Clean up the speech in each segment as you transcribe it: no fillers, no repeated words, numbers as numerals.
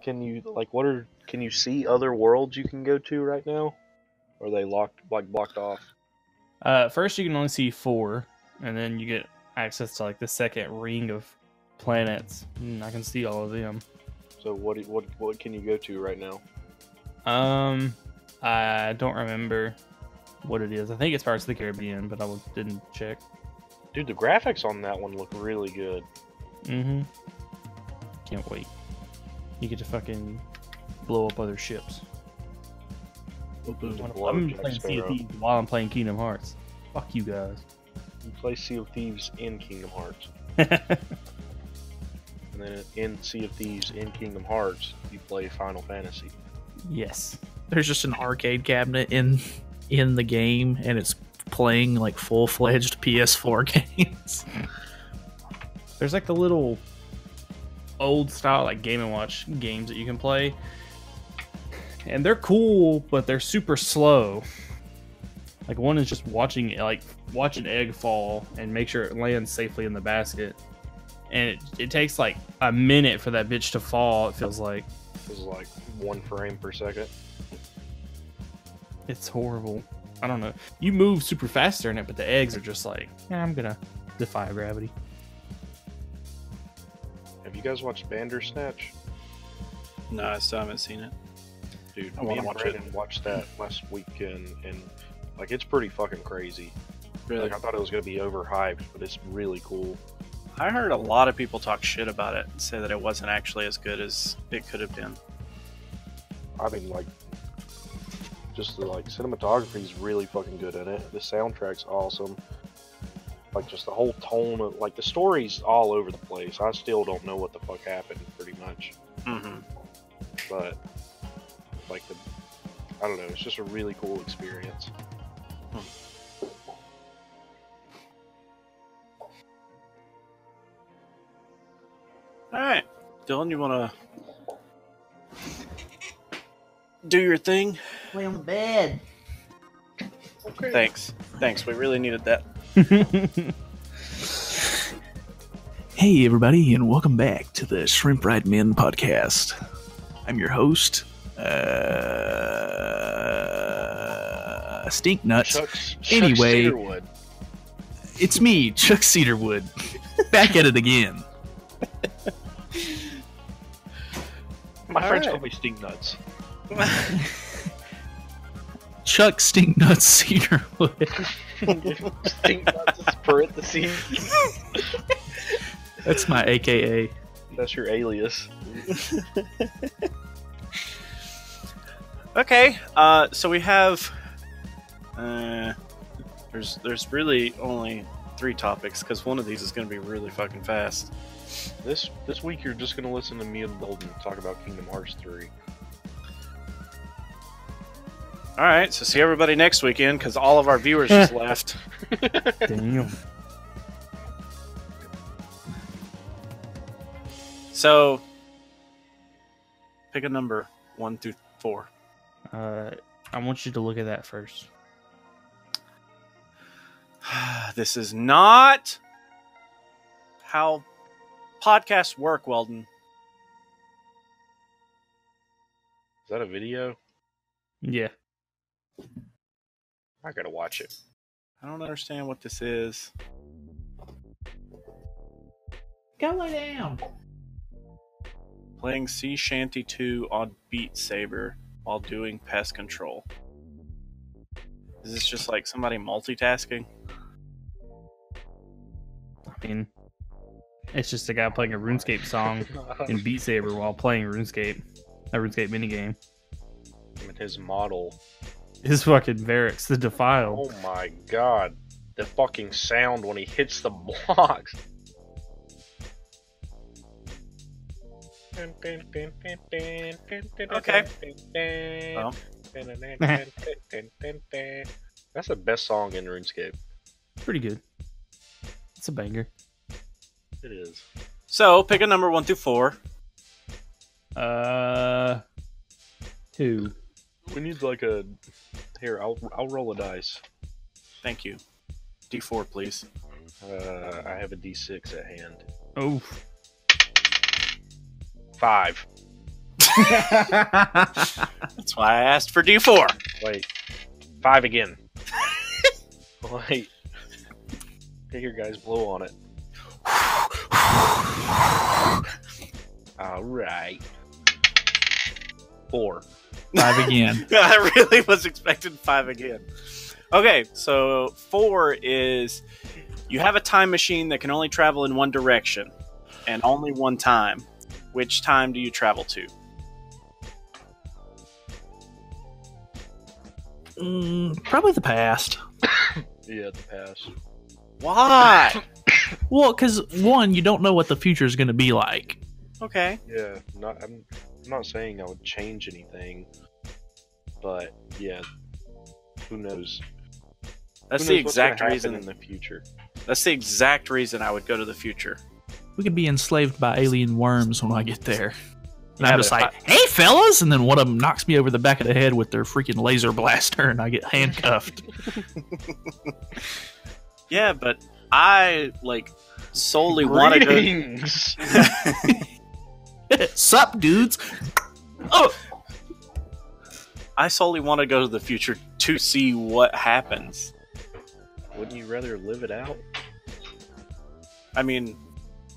can you can you see other worlds you can go to right now? Or are they blocked off? First, you can only see 4, and then you get access to like the second ring of planets. I can see all of them. So what can you go to right now? I don't remember what it is. I think it's Pirates of the Caribbean, but I didn't check. Dude, the graphics on that one look really good. Mm-hmm. Can't wait. You get to fucking blow up other ships. I'm playing Sea of Thieves while I'm playing Kingdom Hearts. Fuck you guys. You play Sea of Thieves in Kingdom Hearts. And then in Sea of Thieves in Kingdom Hearts, you play Final Fantasy. Yes. There's just an arcade cabinet in the game, and it's playing like full-fledged PS4 games. There's like the little old style like Game & Watch games that you can play. And they're cool, but they're super slow. Like one is just watch an egg fall and make sure it lands safely in the basket. And it takes like a minute for that bitch to fall, it feels like. It's like 1 frame per second. It's horrible. I don't know. You move super faster in it, but the eggs are just like, I'm gonna defy gravity. Have you guys watched Bandersnatch? No, I still haven't seen it. Dude, I me wanna and watch Brandon watched that last weekend, and like it's pretty fucking crazy. Really? Like I thought it was gonna be overhyped, but it's really cool. I heard a lot of people talk shit about it and say that it wasn't actually as good as it could have been. I mean, like, just the cinematography is really fucking good in it. The soundtrack's awesome. Like, just the whole tone of the story's all over the place. I still don't know what the fuck happened, pretty much. Mm-hmm. But I don't know. It's just a really cool experience. All right, Dylan, you want to do your thing? Lay on the bed. Okay. Thanks. We really needed that. Hey, everybody, and welcome back to the Shrimp Ride Men podcast. I'm your host, Stink Nuts. Chuck Anyway, Cedarwood. It's me, Chuck Cedarwood, back at it again. My friends call me Stink Nuts. Chuck Stink Nuts Cedarwood. Stink Nuts is parentheses. That's my AKA. That's your alias. Okay, so we have there's really only 3 topics because one of these is going to be really fucking fast. This week you're just gonna listen to me and Golden talk about Kingdom Hearts 3. All right, so see everybody next weekend because all of our viewers just left. Damn. So pick a number 1 through 4. I want you to look at that first. This is not how podcasts work, Weldon. Is that a video? Yeah. I gotta watch it. I don't understand what this is. Go lay down. Playing Sea Shanty 2 on Beat Saber while doing pest control. Is this just like somebody multitasking? I mean, it's just a guy playing a RuneScape song in Beat Saber while playing RuneScape. A RuneScape minigame. And his model. His fucking Varix, the Defiled. Oh my god. The fucking sound when he hits the blocks. Okay. Well. That's the best song in RuneScape. Pretty good. It's a banger. It is. So pick a number 1 through 4. 2. We need like a... Here, I'll roll a dice. Thank you. D4, please. I have a D6 at hand. Oh. 5. That's why I asked for D4. Wait, 5 again. Wait. Here, guys, blow on it. All right. 4. 5 again. I really was expecting 5 again. Okay, so 4 is you have a time machine that can only travel in one direction and only one time. Which time do you travel to? Probably the past. Yeah, the past. Why? Well, because one, you don't know what the future is going to be like. Okay. Yeah, I'm not saying I would change anything, but yeah, who knows? That's Who the knows what's gonna exact happen reason. in the future. That's the exact reason I would go to the future. We could be enslaved by alien worms when I get there. And Yeah, I'm just but like, hey, fellas! And then one of them knocks me over the back of the head with their freaking laser blaster, and I get handcuffed. Yeah, but I solely want to go. Greetings! Sup, dudes? Oh! I solely want to go to the future to see what happens. Wouldn't you rather live it out? I mean,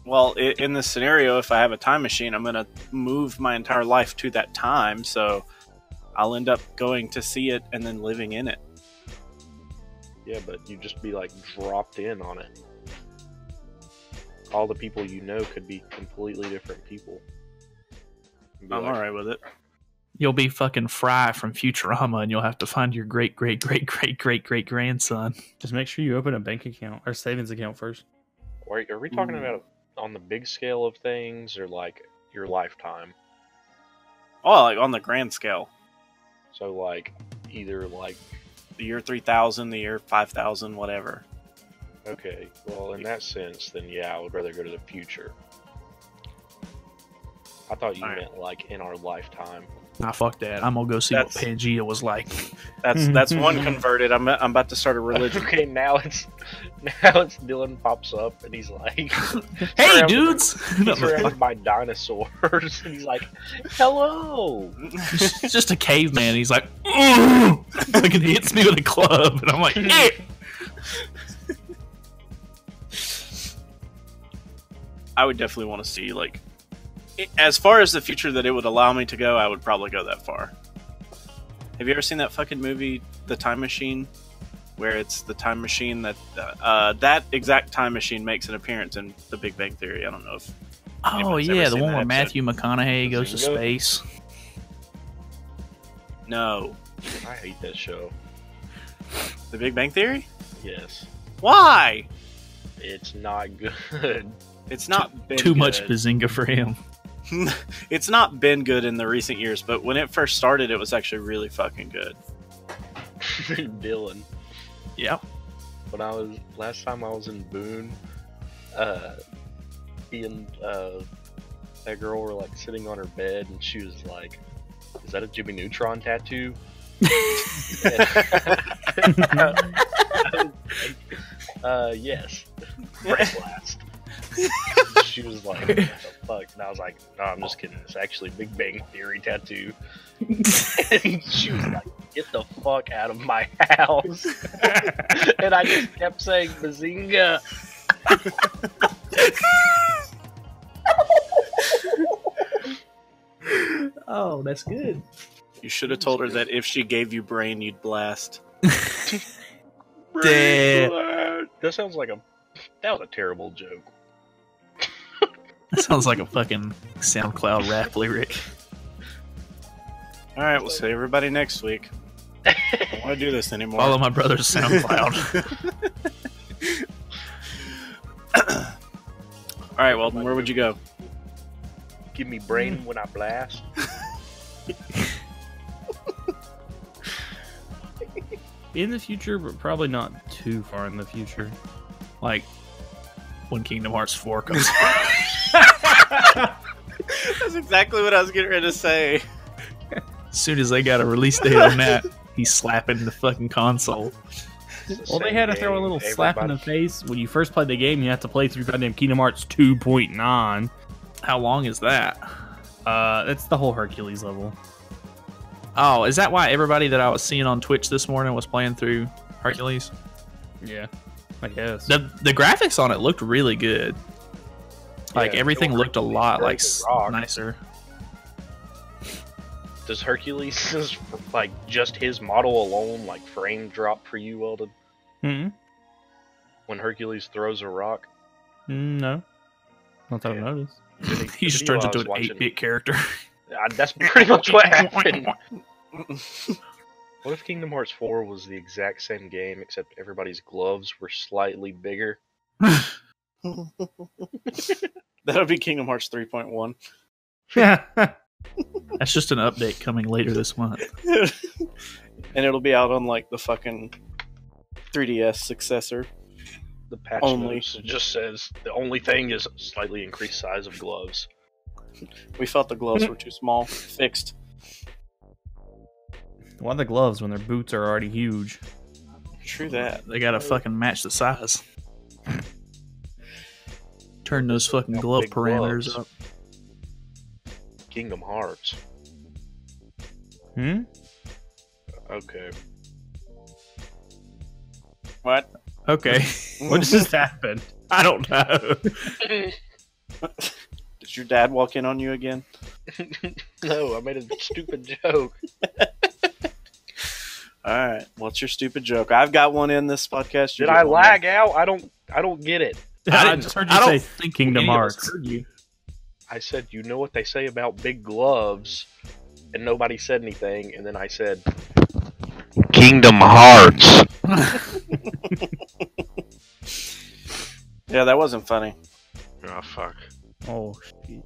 well, in this scenario, if I have a time machine, I'm going to move my entire life to that time, so I'll end up going to see it and then living in it. Yeah, but you'd just be like dropped in on it. All the people you know could be completely different people. You'd be I'm like, alright with it. You'll be fucking Fry from Futurama, and you'll have to find your great-great-great-great-great-great-grandson. Just make sure you open a bank account or savings account first. Are we talking about on the big scale of things or like your lifetime? Oh, like on the grand scale. So like either like The year 3000, the year 5000, whatever. okay, well in that sense, then yeah, I would rather go to the future. I thought you Alright. meant like in our lifetime. Nah, fuck that. I'm gonna go see That's- what Pangea was like. That's one converted. I'm about to start a religion. Okay, now it's Dylan pops up and he's like, Hey, surrounded- dudes! he's surrounded by dinosaurs and he's like, hello. It's just a caveman. He's like, "Ugh!" Like, and he hits me with a club, and I'm like, "Eh!" I would definitely want to see as far as the future that it would allow me to go. I would probably go that far. Have you ever seen that fucking movie, The Time Machine, where it's the time machine that that exact time machine makes an appearance in The Big Bang Theory? I don't know if Oh Anybody's ever yeah, the seen one that where episode? Matthew McConaughey goes to Zingo? space. no. I hate that show. The Big Bang Theory. Yes. Why? It's not good. It's not been Too much good. bazinga for him. It's not been good in the recent years, but when it first started, it was actually really fucking good. Dylan. Yep. When last time I was in Boone, he and that girl were like sitting on her bed and she was like, is that a Jimmy Neutron tattoo? Yes. Brain blast. She was like, what the fuck? And I was like, no, I'm just kidding. It's actually Big Bang Theory tattoo. And she was like, get the fuck out of my house. And I just kept saying, Bazinga. Oh, that's good. You should have told her that if she gave you brain, you'd blast. Damn. That sounds like that was a terrible joke. That sounds like a fucking SoundCloud rap lyric. All right, we'll see everybody next week. I don't want to do this anymore. Follow my brother's SoundCloud. All right, well, where would you go? Give me brain when I blast. In the future, but probably not too far in the future. Like when Kingdom Hearts 4 comes. That's exactly what I was getting ready to say. As soon as they got a release date on that, he's slapping the fucking console. Well, they had to throw a little slap in the face. When you first play the game, you have to play through goddamn Kingdom Hearts 2.9. How long is that? It's the whole Hercules level. Oh, is that why everybody that I was seeing on Twitch this morning was playing through Hercules? Yeah, I guess. The graphics on it looked really good. Like Yeah, everything looked a lot like rock. nicer. Does Hercules like just his model alone like frame drop for you, Weldon? Hmm. When Hercules throws a rock? No, not that I've Yeah. noticed. He just turns into an 8-bit character. That's pretty much what happened. What if Kingdom Hearts 4 was the exact same game except everybody's gloves were slightly bigger? That'll be Kingdom Hearts 3.1. That's just an update coming later this month. And it'll be out on like the fucking 3DS successor. The patch Only. notes just says the only thing is slightly increased size of gloves. We felt the gloves were too small. Fixed. Why the gloves when their boots are already huge? True that. They gotta fucking match the size. Turn those fucking Got glove big parameters gloves. up. Kingdom Hearts. Hmm. Okay. What? Okay. What just happened? I don't know. Did your dad walk in on you again? No, I made a stupid joke. Alright. What's your stupid joke? I've got one in this podcast. You Did get I one lag out? I don't get it. I just heard you I say don't think Kingdom any of us Hearts. heard you. I said, you know what they say about big gloves, and nobody said anything, and then I said, Kingdom Hearts. Yeah, that wasn't funny. Oh, fuck. Oh shit.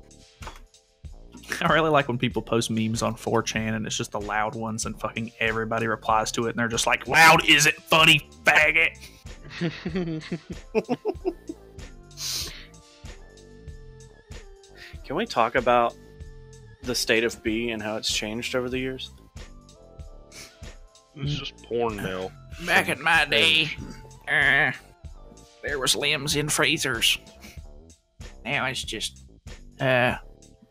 I really like when people post memes on 4chan and it's just the loud ones and fucking everybody replies to it and they're just like, loud isn't funny, faggot. Can we talk about the state of B and how it's changed over the years? It's just porn now. Back in my day, there was limbs in freezers. Now it's just,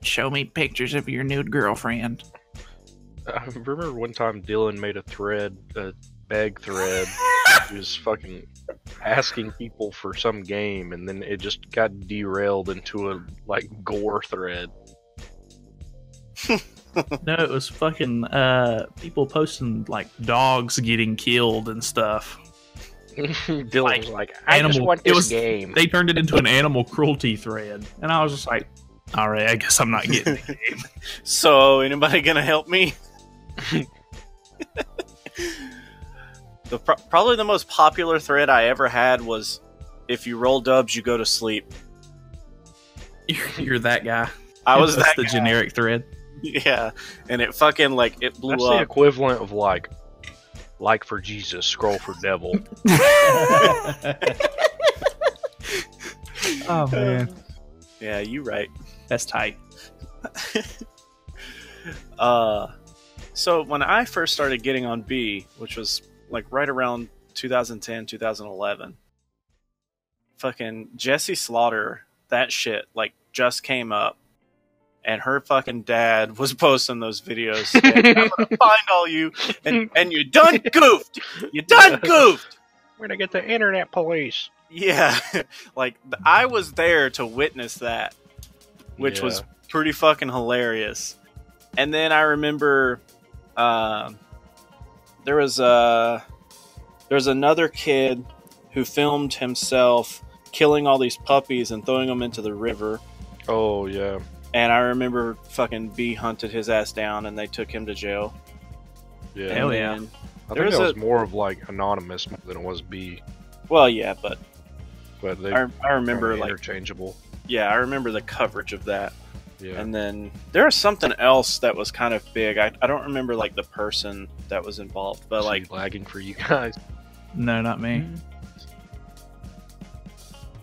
show me pictures of your nude girlfriend. I remember one time Dylan made a thread, a bag thread. He was fucking asking people for some game, and then it just got derailed into a like gore thread. No, it was fucking people posting like dogs getting killed and stuff. Dylan Like, was like, "I just animal- want it this was- game." They turned it into an animal cruelty thread, and I was just like, "All right, I guess I'm not getting the game." So, anybody gonna help me? Probably the most popular thread I ever had was, if you roll dubs, you go to sleep. You're that guy. I was That's that the guy. generic thread. Yeah, and it fucking, like, it blew That's the up. equivalent of like for Jesus, scroll for devil. Oh man, Yeah, you right. that's tight. So when I first started getting on B, which was like right around 2010, 2011, fucking Jessie Slaughter, that shit like just came up, and her fucking dad was posting those videos saying, I'm gonna find all you, and you done goofed. You done goofed. We're gonna get the internet police. Yeah, like I was there to witness that, which Yeah. was pretty fucking hilarious. And then I remember there was another kid who filmed himself killing all these puppies and throwing them into the river. Oh yeah. And I remember fucking B hunted his ass down and they took him to jail. Yeah. Hell And yeah. then- I There think was that a- was more of like anonymous than it was B, Well, yeah, but but they I remember kinda like interchangeable. I remember the coverage of that. Yeah. And then there was something else that was kind of big. I don't remember like the person that was involved, but Is he like lagging for you guys. No, not me.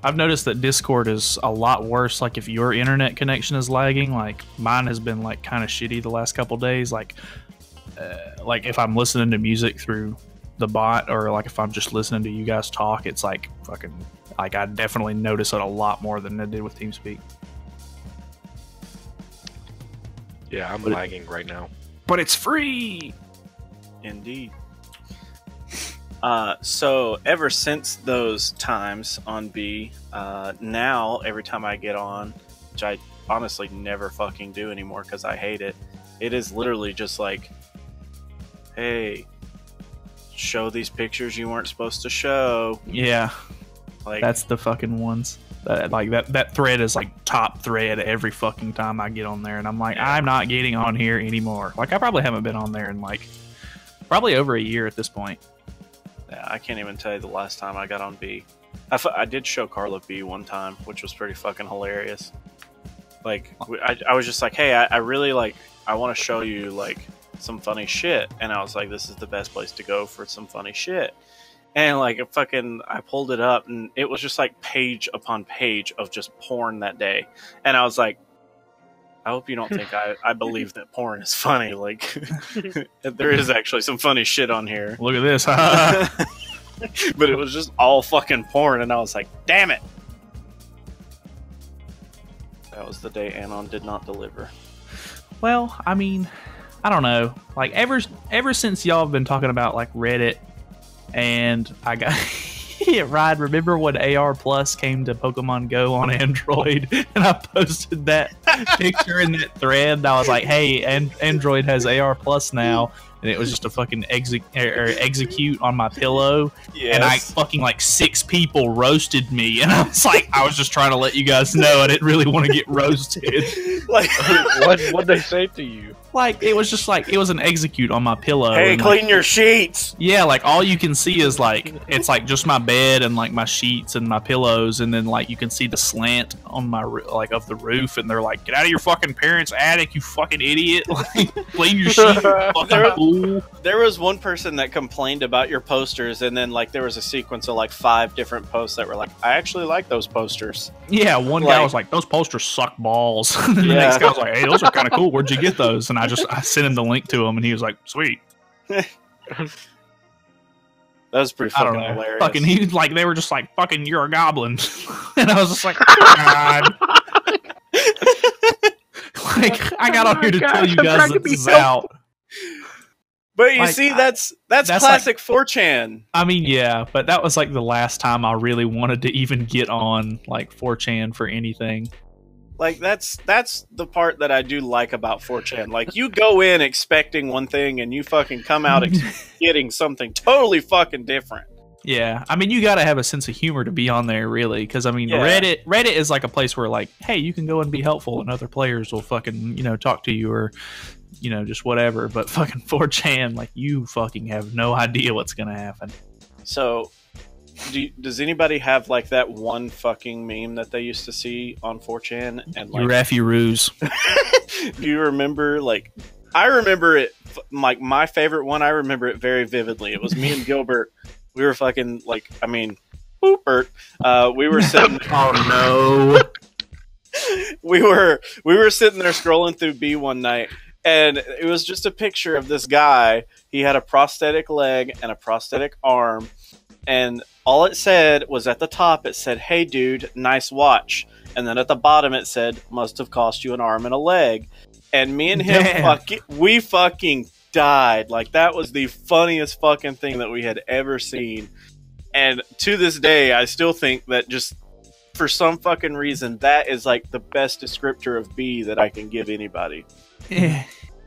I've noticed that Discord is a lot worse. Like if your internet connection is lagging, like mine has been like kind of shitty the last couple days. Like if I'm listening to music through the bot, or like if I'm just listening to you guys talk, it's like fucking like I definitely notice it a lot more than I did with TeamSpeak. Yeah, I'm lagging right now. But it's free. Indeed. So ever since those times on B, now every time I get on, which I honestly never fucking do anymore because I hate it, it is literally just like, hey, show these pictures you weren't supposed to show. Yeah, Like, that's the fucking ones. That thread is like top thread every fucking time I get on there, and I'm like, Yeah. I'm not getting on here anymore. Like, I probably haven't been on there in like probably over a year at this point. yeah, I can't even tell you the last time I got on B. I did show Carla B one time, which was pretty fucking hilarious. Like, I was just like, hey, I really like, I want to show you like some funny shit, and I was like, this is the best place to go for some funny shit. And like, I pulled it up, and it was just like page upon page of just porn that day. And I was like, I hope you don't think I believe that porn is funny. Like, there is actually some funny shit on here. Look at this. But it was just all fucking porn, and I was like, damn it. That was the day Anon did not deliver. Well, I mean, I don't know. Like, ever since y'all have been talking about like Reddit, and I got Ryan, remember when AR Plus came to Pokemon Go on Android, and I posted that picture in that thread, and I was like, hey, Android has AR Plus now, and it was just a fucking execute on my pillow. Yes. And I fucking like 6 people roasted me, and I was like, I was just trying to let you guys know I didn't really want to get roasted. Like, What'd they say to you? Like, it was just like, it was an execute on my pillow. hey, and, clean like, your sheets. yeah, like all you can see is like, it's like just my bed and like my sheets and my pillows, and then like you can see the slant on my like of the roof, and they're like, get out of your fucking parents' attic, you fucking idiot! Like, clean your sheet, you fucking fool. There was one person that complained about your posters, and then like there was a sequence of like 5 different posts that were like, I actually like those posters. Yeah, one guy was like, those posters suck balls. And the next guy was like, hey, those are kind of cool. Where'd you get those? And I sent him the link to him, and he was like, sweet. That was pretty I don't fucking know. hilarious. Fucking, he like, they were just like, fucking, you're a goblin. And I was just like, God. Like, I got on here to tell you guys that this is out. But you Like, see, that's that's classic 4chan. I mean, yeah, but that was like the last time I really wanted to even get on like 4chan for anything. Like, that's the part that I do like about 4chan. Like, you go in expecting one thing, and you fucking come out getting something totally fucking different. Yeah, I mean, you got to have a sense of humor to be on there, really, because I mean, Yeah. Reddit is like a place where like, hey, you can go and be helpful, and other players will fucking talk to you or just whatever. But fucking 4chan, like, you fucking have no idea what's gonna happen. So, does anybody have like that one fucking meme that they used to see on 4chan? And You like, Raffy Ruse. do you remember? Like, I remember it. Like, my favorite one, I remember it very vividly. It was me and Gilbert. We were fucking like, I mean, Boopert. We were sitting. Oh no. we were sitting there scrolling through B one night, and it was just a picture of this guy. He had a prosthetic leg and a prosthetic arm, and all it said was at the top, it said, hey dude, nice watch. And then at the bottom it said, must have cost you an arm and a leg. And me and him we fucking died. Like, that was the funniest fucking thing that we had ever seen. And to this day, I still think that just for some fucking reason, that is like the best descriptor of B that I can give anybody. Yeah.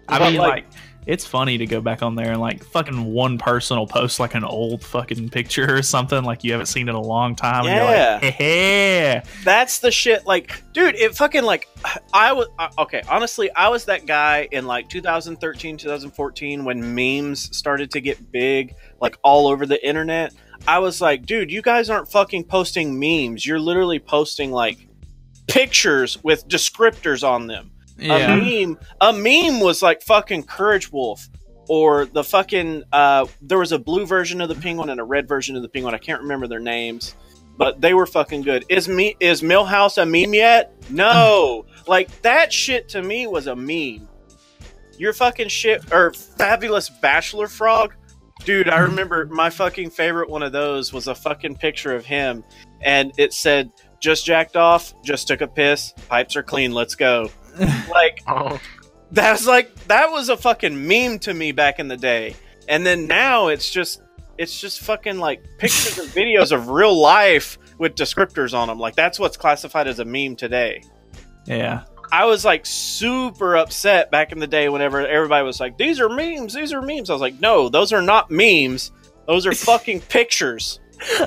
I But, mean, like- like, it's funny to go back on there and like fucking one person will post like an old fucking picture or something like you haven't seen in a long time. And you're like, hey. That's the shit. Like, dude, it fucking like, I was, okay, honestly, I was that guy in like 2013, 2014 when memes started to get big, like all over the internet. I was like, dude, you guys aren't fucking posting memes. You're literally posting like pictures with descriptors on them. Yeah. A meme was like fucking Courage Wolf, or the fucking there was a blue version of the penguin and a red version of the penguin. I can't remember their names, but they were fucking good. Is Millhouse a meme yet? No. Like, that shit to me was a meme. Your fucking shit, or Fabulous Bachelor Frog, dude. I remember my fucking favorite one of those was a fucking picture of him, and it said, just jacked off, just took a piss, pipes are clean, let's go. Like, Oh, that was a fucking meme to me back in the day. And then now it's just fucking like pictures and videos of real life with descriptors on them. Like that's what's classified as a meme today. Yeah. I was like super upset back in the day whenever everybody was like, these are memes. I was like, no, those are not memes. Those are fucking pictures.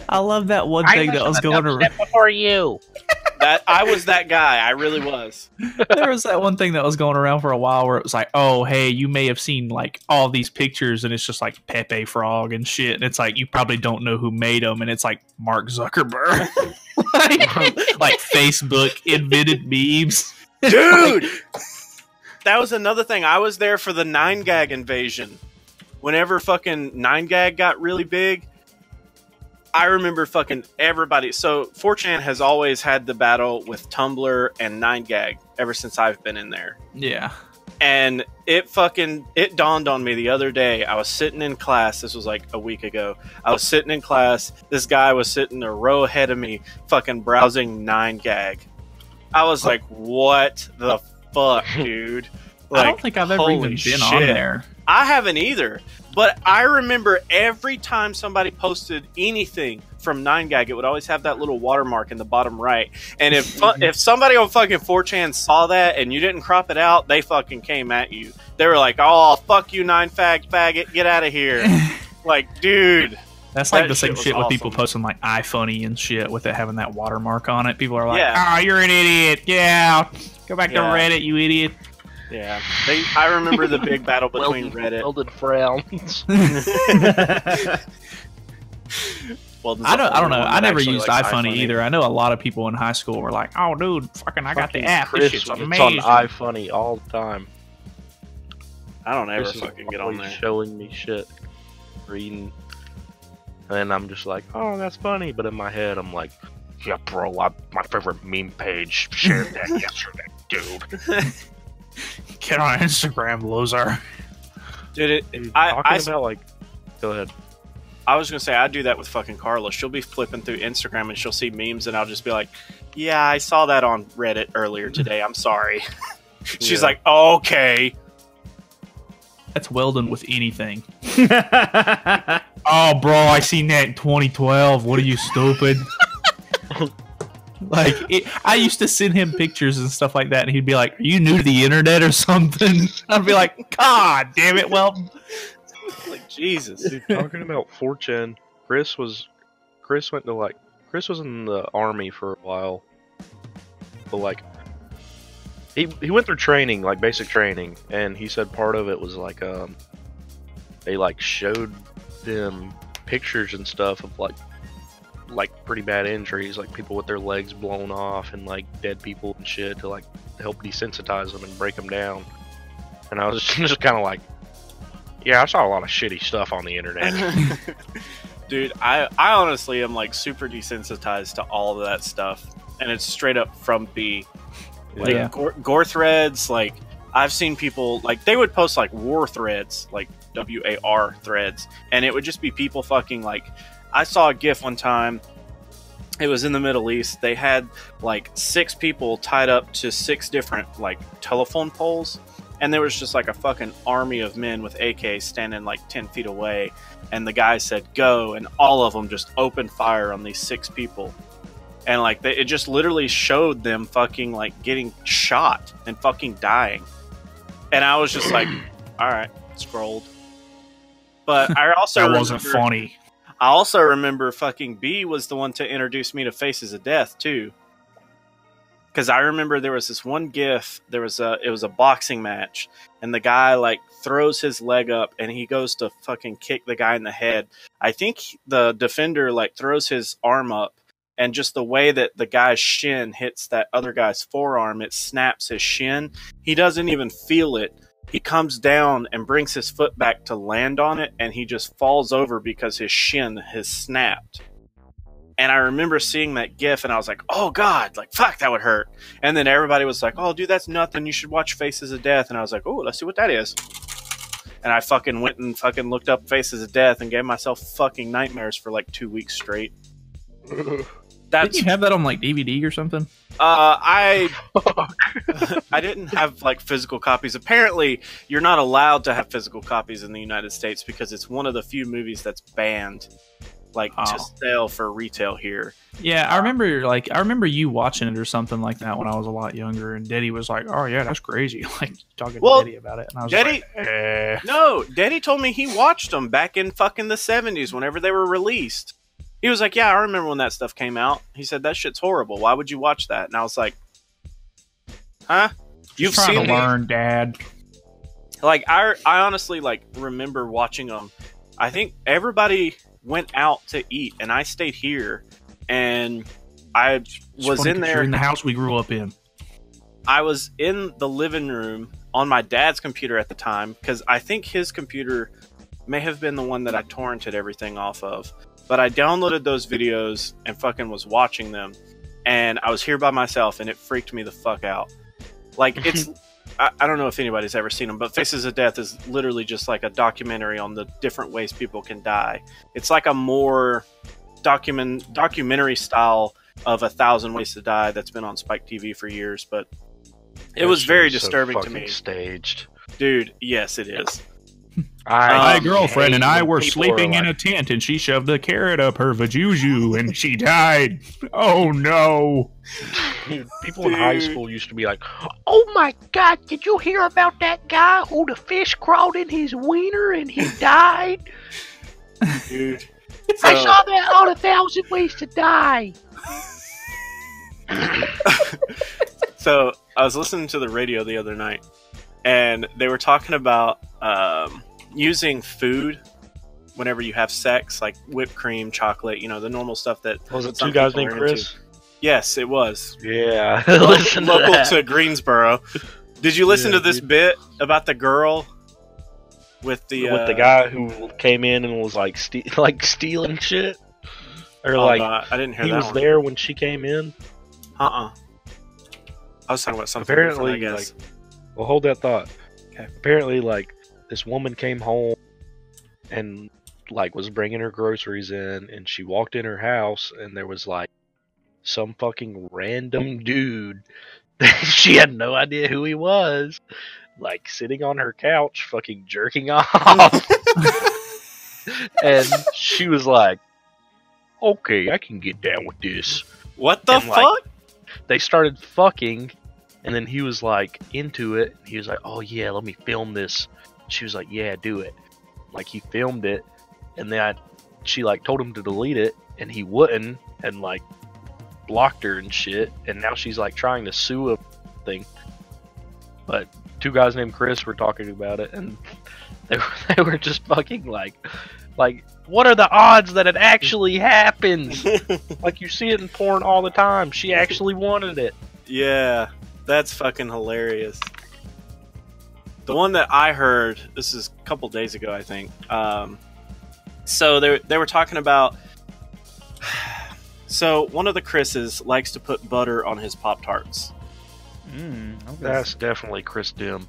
I love that one thing that was going around. Before you. That I was that guy. I really was. There was that one thing that was going around for a while where it was like, oh, hey, you may have seen like all these pictures and it's just like Pepe Frog and shit. And it's like, you probably don't know who made them. And it's like Mark Zuckerberg. like Facebook invented memes. Dude! That was another thing. I was there for the 9gag invasion. Whenever fucking 9gag got really big, I remember fucking everybody. So 4chan has always had the battle with Tumblr and 9gag ever since I've been in there. Yeah. And it dawned on me the other day. I was sitting in class. This was like a week ago. I was sitting in class. This guy was sitting a row ahead of me fucking browsing 9gag. I was like, what the fuck, dude? Like, I don't think I've ever even been on there. I haven't either. But I remember every time somebody posted anything from 9gag, it would always have that little watermark in the bottom right. And if somebody on fucking 4chan saw that and you didn't crop it out, they fucking came at you. They were like, oh, fuck you, 9faggot, get out of here. Like, dude. That's like that the same shit with awesome. people posting like iFunny and shit with it having that watermark on it. People are like, Yeah. oh, you're an idiot. Yeah. Go back to Yeah. Reddit, you idiot. Yeah. I remember the big battle between Reddit. Welded frowns. Well, I don't know. I never actually used likes iFunny iFunny. either. I know a lot of people in high school were like, oh, dude, fucking, I got the Fucking app. Chris, This shit's it's amazing. on iFunny all the time. I don't ever Chris is fucking get on always there. showing me shit, reading, and I'm just like, oh, that's funny. But in my head, I'm like, yeah, bro, my favorite meme page shared that yesterday, dude. Get on Instagram, loser. Dude, Dude, I talking about like, go ahead. I was gonna say I do that with fucking Carla. She'll be flipping through Instagram and she'll see memes and I'll just be like, yeah, I saw that on Reddit earlier today. I'm sorry. She's Yeah. like, okay. That's well done with anything. Oh, bro, I seen that in 2012. What are you, stupid? I used to send him pictures and stuff like that, and he'd be like, are you new to the internet or something? I'd be like, God damn it, well... Like, Jesus. Dude, talking about 4chan, Chris was in the army for a while, but like he went through training, like basic training, and he said part of it was like they like showed them pictures and stuff of like pretty bad injuries, like people with their legs blown off and like dead people and shit, to like help desensitize them and break them down. And I was just kind of like, yeah, I saw a lot of shitty stuff on the internet. Dude, I honestly am like super desensitized to all of that stuff, and it's straight up from B. Like Yeah. gore threads, like I've seen people like they would post like war threads, like WAR threads, and it would just be people fucking like. I saw a GIF one time. It was in the Middle East. They had like 6 people tied up to 6 different like telephone poles, and there was just like a fucking army of men with AKs standing like 10 feet away. And the guy said, go, and all of them just opened fire on these 6 people. And like it just literally showed them fucking like getting shot and fucking dying. And I was just like, all right, scrolled. But I also That wasn't funny. I also remember fucking B was the one to introduce me to Faces of Death too. Because I remember there was this one GIF. It was a boxing match, and the guy like throws his leg up, and he goes to fucking kick the guy in the head. I think the defender like throws his arm up, and just the way that the guy's shin hits that other guy's forearm, it snaps his shin. He doesn't even feel it. He comes down and brings his foot back to land on it, and he just falls over because his shin has snapped. And I remember seeing that GIF, and I was like, oh god, like fuck, that would hurt. And then everybody was like, oh dude, that's nothing, you should watch Faces of Death. And I was like, oh, let's see what that is. And I fucking went and fucking looked up Faces of Death and gave myself fucking nightmares for like 2 weeks straight. That's Didn't you have that on like DVD or something? I I didn't have like physical copies. Apparently, you're not allowed to have physical copies in the United States because it's one of the few movies that's banned, like to sell for retail here. Yeah, I remember you watching it or something like that when I was a lot younger, and Daddy was like, "Oh yeah, that's crazy," like talking to Daddy about it, and I was Daddy, like, no, Daddy told me he watched them back in fucking the 70s whenever they were released. He was like, "Yeah, I remember when that stuff came out." He said, "That shit's horrible. Why would you watch that?" And I was like, "Huh? You've trying seen to learn, Dad." Like I honestly like remember watching them. I think everybody went out to eat, and I stayed here, and I was in there in the house we grew up in. I was in the living room on my dad's computer at the time because I think his computer may have been the one that I torrented everything off of. But I downloaded those videos and fucking was watching them, and I was here by myself, and it freaked me the fuck out. Like, it's... I don't know if anybody's ever seen them, but Faces of Death is literally just like a documentary on the different ways people can die. It's like a more documentary style of 1,000 Ways to Die that's been on Spike TV for years, but it was very disturbing to me. Staged. Dude, yes, it is. My girlfriend and I were people sleeping are in a tent, and she shoved a carrot up her vajuju, and she died. Oh no! Dude, people in high school used to be like, "Oh my God, did you hear about that guy who the fish crawled in his wiener and he died?" Dude, I saw that on 1,000 Ways to Die. So I was listening to the radio the other night, and they were talking about using food whenever you have sex, like whipped cream, chocolate, you know, the normal stuff that... Was it some two guys people named are into. Chris? Yes, it was. Yeah. Listen to Local that. to Greensboro. Did you listen to this bit about the girl with the guy who came in and was like stealing shit? Or no, like I didn't hear he that was one. there when she came in? I was talking about something Apparently, different, I guess. Well, hold that thought. Okay. Apparently, like, this woman came home and, like, was bringing her groceries in, and she walked in her house, and there was, like, some fucking random dude that she had no idea who he was, like, sitting on her couch, fucking jerking off. And she was like, "Okay, I can get down with this." What the And, fuck? like, they started fucking, and then he was like into it. He was like, "Oh yeah, let me film this." She was like, "Yeah, do it." Like, he filmed it, and then she like told him to delete it, and he wouldn't, and like blocked her and shit. And now she's like trying to sue a thing. But two guys named Chris were talking about it, and they were just fucking like, what are the odds that it actually happens? Like, you see it in porn all the time. She actually wanted it. Yeah, that's fucking hilarious. The one that I heard, this is a couple days ago, I think. So they were talking about. So one of the Chris's likes to put butter on his Pop-Tarts. Okay. That's definitely Chris Dim.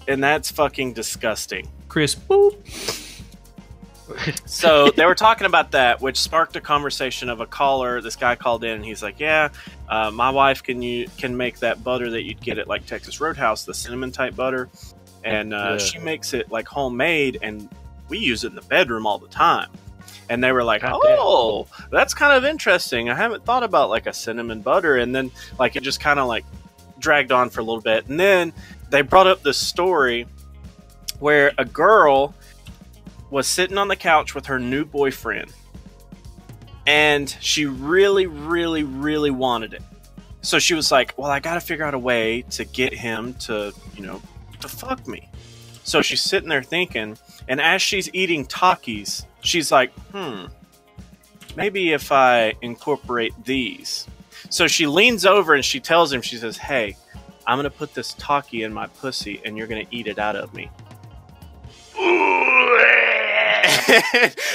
And that's fucking disgusting. Chris, boop. So they were talking about that, which sparked a conversation of a caller. This guy called in, and he's like, "Yeah, my wife can make that butter that you'd get at like Texas Roadhouse, the cinnamon type butter, and she makes it like homemade, and we use it in the bedroom all the time." And they were like, "Oh, that's kind of interesting. I haven't thought about like a cinnamon butter." And then like it just kind of like dragged on for a little bit, and then they brought up this story where a girl was sitting on the couch with her new boyfriend, and she really, really, really wanted it. So she was like, "Well, I gotta figure out a way to get him to, to fuck me." So she's sitting there thinking, and as she's eating Takis, she's like, maybe if I incorporate these. So she leans over and she tells him, she says, "Hey, I'm gonna put this Taki in my pussy, and you're gonna eat it out of me."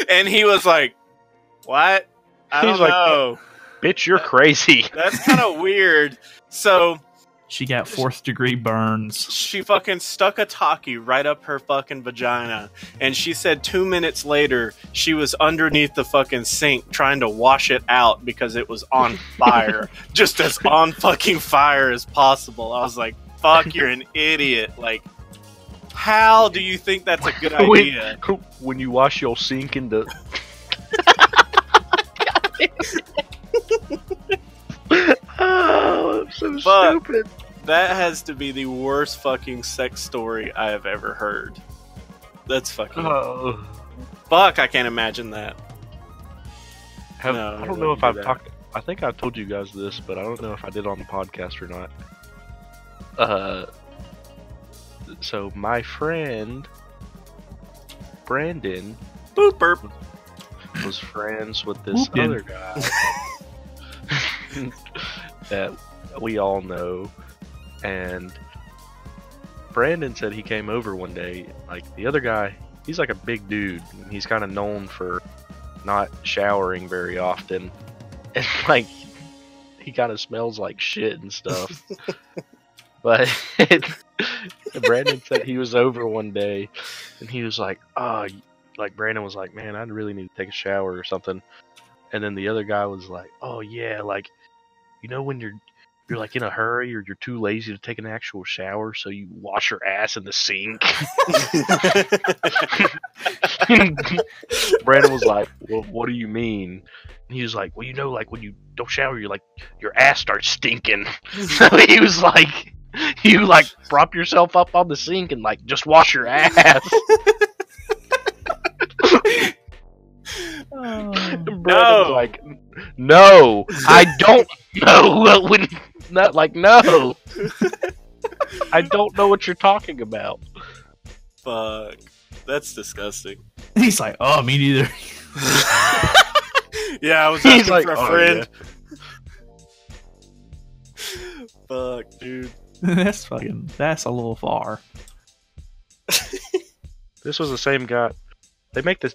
And he was like, "What? I don't know. Bitch, you're crazy." That's kind of weird." So She got 4th-degree burns. She fucking stuck a talkie right up her fucking vagina, and she said 2 minutes later she was underneath the fucking sink trying to wash it out because it was on fire, just as on fucking fire as possible. I was like, "Fuck, you're an idiot!" Like, how do you think that's a good idea? When you wash your sink in the. Oh, I'm so stupid. That has to be the worst fucking sex story I have ever heard. That's fucking. Oh. Fuck, I can't imagine that. No, I don't know if I've talked. I think I told you guys this, but I don't know if I did on the podcast or not. So my friend Brandon Boop burp. was friends with this other guy that we all know, and Brandon said he came over one day. Like, the other guy, he's like a big dude, and he's kind of known for not showering very often, and like he kind of smells like shit and stuff. But Brandon said he was over one day, and he was like, "Oh," like Brandon was like, "Man, I really need to take a shower or something." And then the other guy was like, "Oh yeah, like, you know when you're like in a hurry or you're too lazy to take an actual shower, so you wash your ass in the sink." Brandon was like, "Well, what do you mean?" And he was like, "Well, you know, like when you don't shower, you're like your ass starts stinking." So he was like, "You like prop yourself up on the sink and like just wash your ass." Brandon was like, "No, I don't know." When not like, no, I don't know what you're talking about. Fuck, that's disgusting. He's like, "Oh, me neither." Yeah, I was He's asking like, for a "Oh, friend. Fuck, dude. that's a little far. This was the same guy. They make this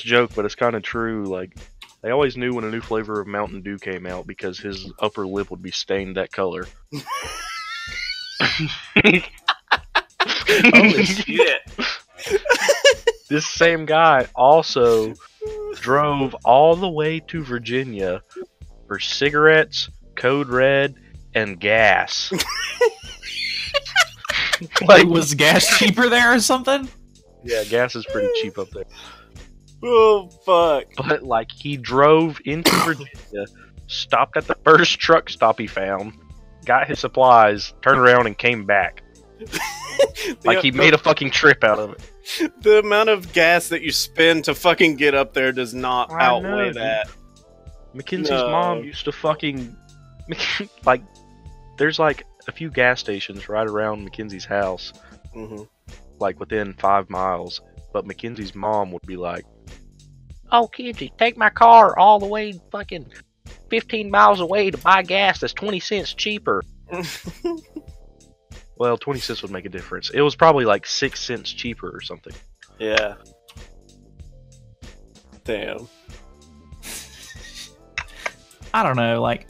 joke, but it's kind of true. Like, they always knew when a new flavor of Mountain Dew came out because his upper lip would be stained that color. Holy shit. This same guy also drove all the way to Virginia for cigarettes, Code Red, and gas. Like, was gas cheaper there or something? Yeah, gas is pretty cheap up there. Oh, fuck. But, like, he drove into Virginia, stopped at the first truck stop he found, got his supplies, turned around, and came back. Like, he made a fucking trip out of it. The amount of gas that you spend to fucking get up there does not outweigh that. Mackenzie's mom used to fucking... like, there's, like, a few gas stations right around Mackenzie's house. Mm-hmm. Like, within 5 miles. But Mackenzie's mom would be like, "Oh, Kenzie, take my car all the way fucking 15 miles away to buy gas that's 20 cents cheaper." Well, 20 cents would make a difference. It was probably like 6 cents cheaper or something. Yeah. Damn. I don't know. Like,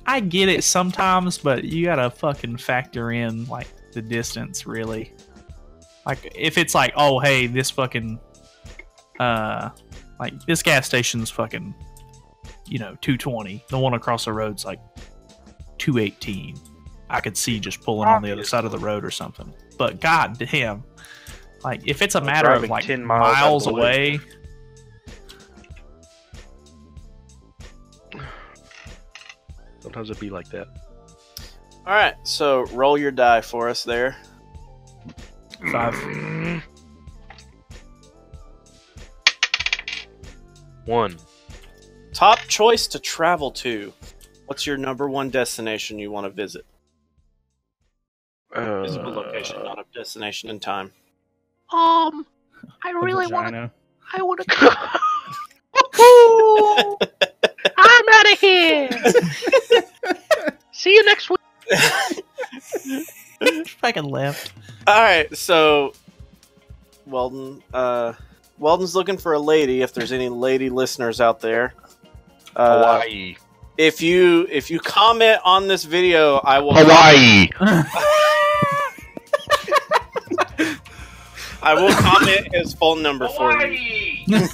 I get it sometimes, but you gotta fucking factor in like the distance, really. Like, if it's like, oh, hey, this fucking, like, this gas station's fucking, you know, 220. The one across the road's like 218. I could see just pulling on the other side of the road or something. But god damn, like, if it's a matter of like 10 miles away. Sometimes it'd be like that. Alright, so roll your die for us there. 5. 1. Top choice to travel to. What's your number one destination you want to visit? Physical location, not a destination in time. I really want. Vagina. I want to go. I'm out of here. See you next week. Fucking left. Alright, so Weldon, Weldon's looking for a lady, if there's any lady listeners out there. Hawaii. If you comment on this video, I will Hawaii. I will comment his phone number for you.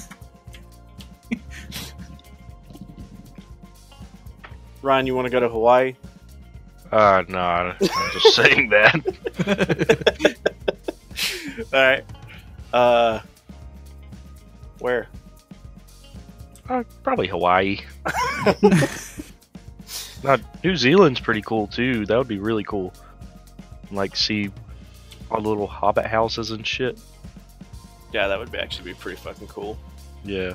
Ryan, you want to go to Hawaii? No, I'm just saying that. All right. Where? Probably Hawaii. Now, New Zealand's pretty cool too. That would be really cool. Like, see all the little hobbit houses and shit. Yeah, that would actually be pretty fucking cool. Yeah.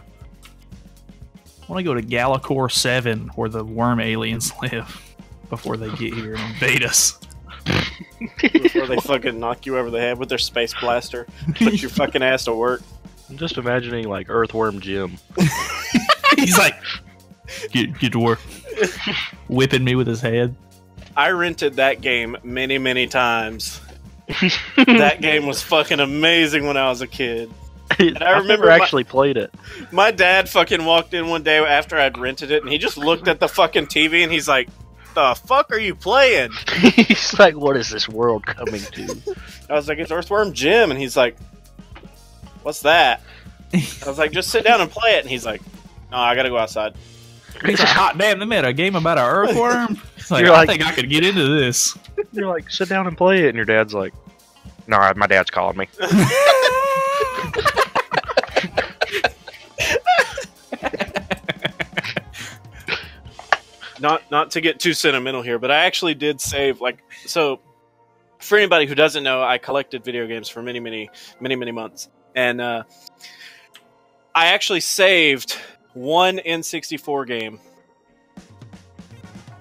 I want to go to Galacor 7, where the worm aliens live, before they get here and invade us. Before they fucking knock you over the head with their space blaster, put your fucking ass to work. I'm just imagining like Earthworm Jim. He's like, get to work, whipping me with his head. I rented that game many, many times. That game was fucking amazing when I was a kid. And I remember never actually played it. My dad fucking walked in one day after I'd rented it, and he just looked at the fucking TV, and he's like, "The fuck are you playing?" He's like, "What is this world coming to?" I was like, "It's Earthworm Jim," and he's like, "What's that?" I was like, "Just sit down and play it," and he's like, "No, I gotta go outside." He's like, hot damn, they made a game about an earthworm? It's like, You're I like- think I could get into this. You're like, "Sit down and play it," and your dad's like, "No, my dad's calling me." Not to get too sentimental here, but I actually did save, like, so for anybody who doesn't know, I collected video games for many months, and I actually saved one N64 game.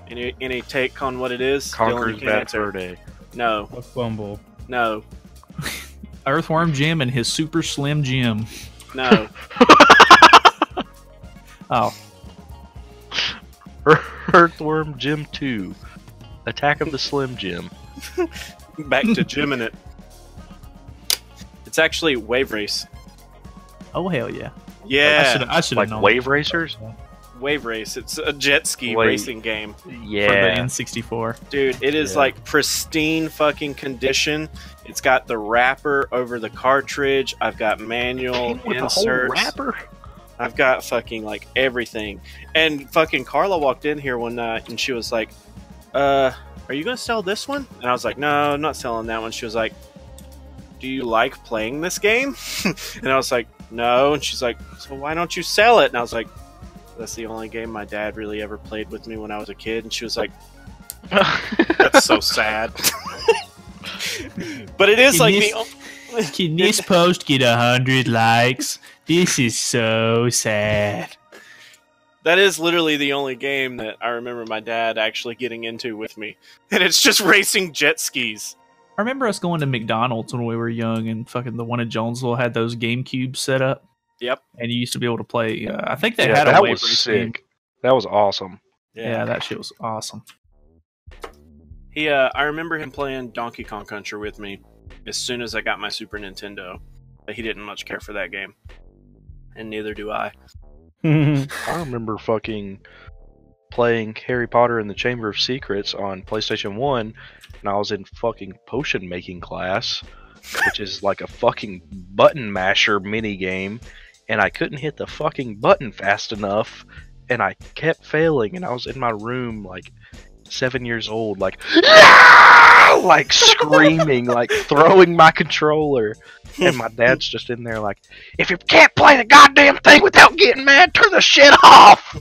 Any take on what it is? Dylan, Conker's you can't Bad answer. Fur Day. No, Fuck Bumble. no, Earthworm Jim and his super slim Jim. no. Oh, Earthworm Jim 2. Attack of the Slim Jim. Back to Jim in it. It's actually Wave Race. oh hell yeah! Yeah, I should have Like known. Wave Racers? Wave Race. It's a jet ski Wait. racing game. For the Yeah. N64. Dude, it is Yeah. like pristine fucking condition. It's got the wrapper over the cartridge. I've got manual With the whole inserts. wrapper? I've got fucking like everything. And fucking Carla walked in here one night and she was like, are you gonna sell this one? And I was like, no, I'm not selling that one. She was like, do you like playing this game? And I was like, no. And she's like, so why don't you sell it? And I was like, that's the only game my dad really ever played with me when I was a kid. And she was like, that's so sad. But it is Can like this- Can this post get 100 likes? This is so sad. that is literally the only game that I remember my dad actually getting into with me. And it's just racing jet skis. I remember us going to McDonald's when we were young, and fucking the one in Jonesville had those GameCubes set up, Yep. and you used to be able to play. I think they Yeah, had a that wave was race sick. game. That was awesome. Yeah, that shit was awesome. I remember him playing Donkey Kong Country with me as soon as I got my Super Nintendo. But he didn't much care for that game. And neither do I. I remember fucking playing Harry Potter and the Chamber of Secrets on PlayStation 1, and I was in fucking potion making class, which is like a fucking button masher mini game, and I couldn't hit the fucking button fast enough, and I kept failing, and I was in my room like 7 years old, like like screaming, like throwing my controller. And my dad's just in there like, if you can't play the goddamn thing without getting mad, turn the shit off!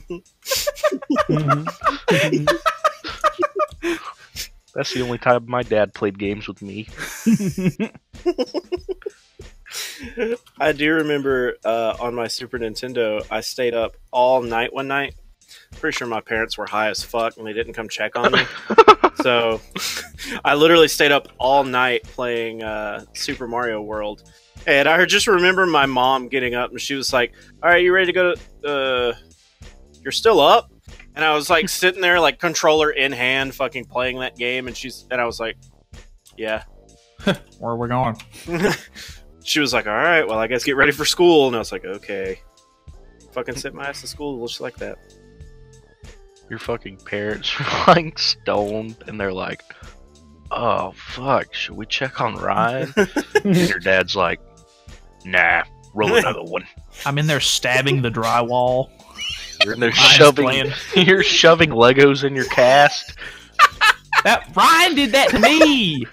That's the only time my dad played games with me. I do remember on my Super Nintendo, I stayed up all night one night. Pretty sure my parents were high as fuck and they didn't come check on me. So I literally stayed up all night playing Super Mario World. And I just remember my mom getting up and she was like, all right, you ready to go to... you're still up? And I was like sitting there like controller in hand fucking playing that game. And I was like, yeah. Where are we going? She was like, all right, well, I guess get ready for school. And I was like, okay. Fucking sit my ass to school, just like that. your fucking parents are like stoned and they're like, "Oh fuck, should we check on Ryan?" And your dad's like, "Nah, roll another one." I'm in there stabbing the drywall. You're in there Ryan's shoving. playing. You're shoving Legos in your cast. That Ryan did that to me.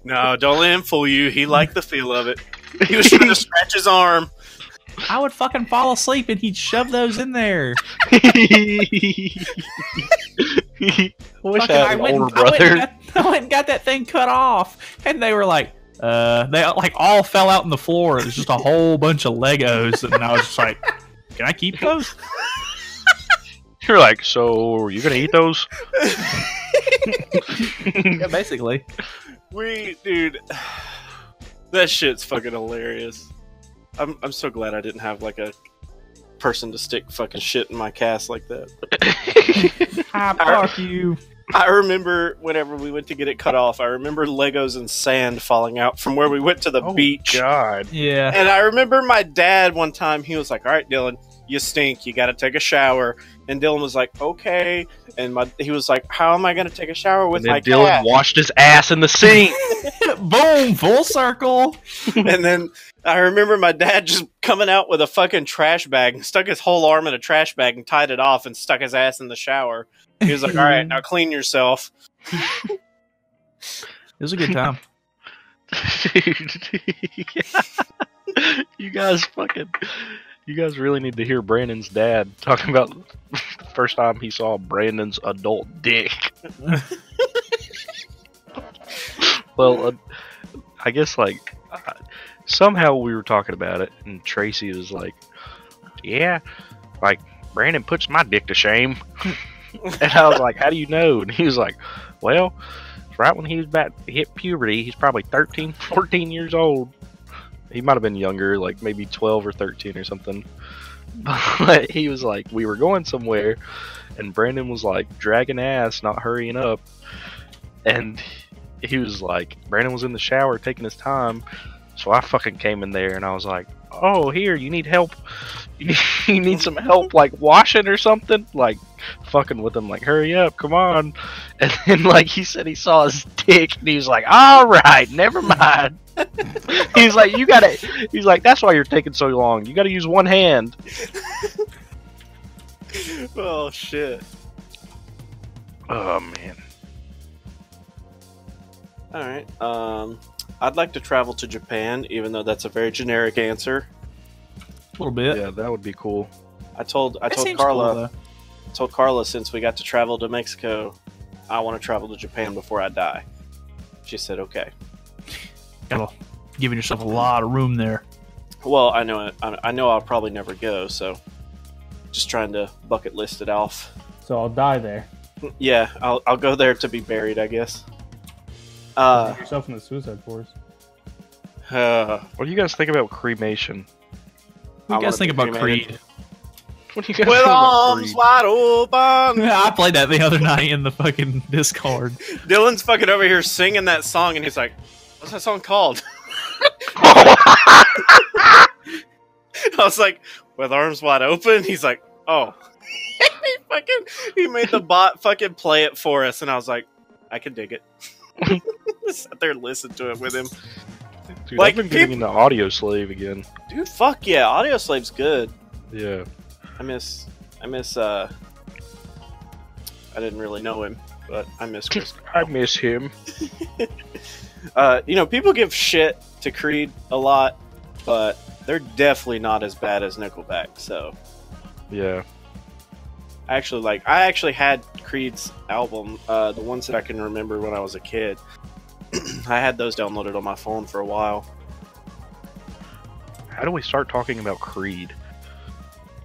No, don't let him fool you. He liked the feel of it. He was trying to scratch his arm. I would fucking fall asleep and he'd shove those in there. Wish I had an older brother. I went and got that thing cut off, and they were like, they like all fell out on the floor. It was just a whole bunch of Legos, and I was just like, "Can I keep those?" You're like, "So are you gonna eat those?" Yeah, basically. Dude, that shit's fucking hilarious. I'm so glad I didn't have like a person to stick fucking shit in my cast like that. Fuck you. I remember whenever we went to get it cut off, I remember Legos and sand falling out from where we went to the beach. God. Yeah. And I remember my dad one time, he was like, "All right, Dylan, you stink. You got to take a shower." And Dylan was like, "Okay." And he was like, "How am I going to take a shower with And my then Dylan cat?" washed his ass in the sink. Boom! Full circle. And then I remember my dad just coming out with a fucking trash bag and stuck his whole arm in a trash bag and tied it off and stuck his ass in the shower. He was like, "All right, now clean yourself." It was a good time. Dude. You guys really need to hear Brandon's dad talking about the first time he saw Brandon's adult dick. Well, I guess like somehow we were talking about it, and Tracy was like, "Yeah, like Brandon puts my dick to shame." And I was like, "How do you know?" And he was like, "Well, right when he was about to hit puberty, he's probably 13, 14 years old. He might have been younger, like maybe 12 or 13 or something." But he was like, we were going somewhere, and Brandon was like dragging ass, not hurrying up. And he was like, Brandon was in the shower taking his time. So I fucking came in there and I was like, "Oh, here, you need help? You need some help, like washing or something?" Like fucking with him, like, "Hurry up, come on." And then like he said he saw his dick and he was like, "All right, never mind." He's like, he's like, "That's why you're taking so long. You gotta use one hand." Oh shit. Oh man. Alright. I'd like to travel to Japan, even though that's a very generic answer. A little bit. Yeah, that would be cool. I told It seems Carla cool, told Carla since we got to travel to Mexico, I want to travel to Japan before I die. She said okay. though. Giving yourself a lot of room there. Well, I know I'll probably never go, so just trying to bucket list it off. So I'll die there. Yeah, I'll go there to be buried, I guess. Put yourself in the suicide force. What do you guys think about cremation? What do you guys think about cremated. Creed? What do you guys With think about arms Creed? wide open. I played that the other night in the fucking Discord. Dylan's fucking over here singing that song, and he's like, "What's that song called?" I was like, "With arms wide open." He's like, "Oh." He made the bot fucking play it for us, and I was like, I can dig it. Sat there and listened to it with him. Dude, Like, I've been getting into Audio Slave again. Dude, fuck yeah, Audio Slave's good. Yeah. I miss I didn't really know him, but I miss Chris. I miss him. People give shit to Creed a lot, but they're definitely not as bad as Nickelback, so Yeah. I actually had Creed's album, the ones that I can remember when I was a kid. I had those downloaded on my phone for a while. How do we start talking about Creed?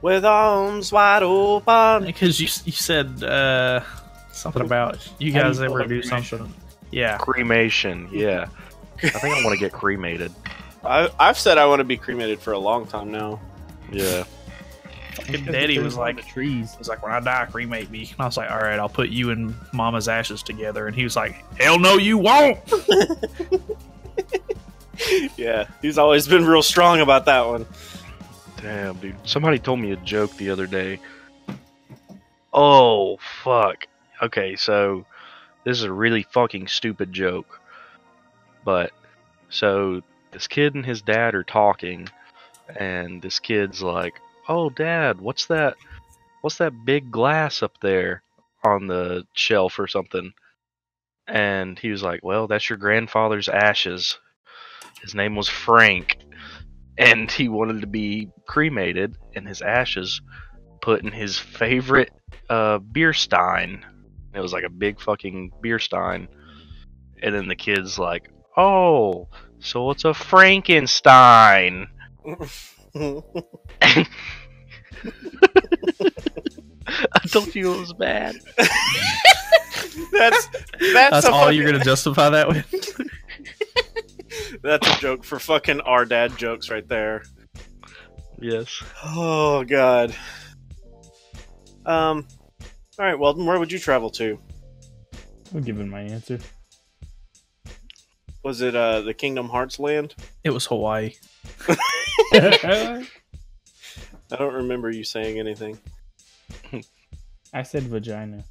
With arms wide open. Because you said something about you How do guys you feel ever about do cremation? something. Yeah. Cremation, yeah. I think I want to get cremated. I've said I want to be cremated for a long time now. Yeah. Fucking Daddy was like, the trees. he's like, "When I die, cremate me." And I was like, "All right, I'll put you and Mama's ashes together." And he was like, "Hell no, you won't." Yeah, he's always been real strong about that one. Damn, dude. Somebody told me a joke the other day. Oh, fuck. Okay, so this is a really fucking stupid joke. But, so this kid and his dad are talking, and this kid's like, "Oh, Dad, what's that? What's that big glass up there on the shelf or something?" And he was like, "Well, that's your grandfather's ashes. His name was Frank, and he wanted to be cremated, and his ashes put in his favorite beer stein." It was like a big fucking beer stein. And then the kid's like, "Oh, so it's a Frankenstein." I told you it was bad. That's all you're gonna justify that with? That's a joke for fucking our dad jokes right there. Yes. Oh god. All right, Weldon, where would you travel to? I'm giving my answer. Was it the Kingdom Hearts land? It was Hawaii. I don't remember you saying anything. I said vagina.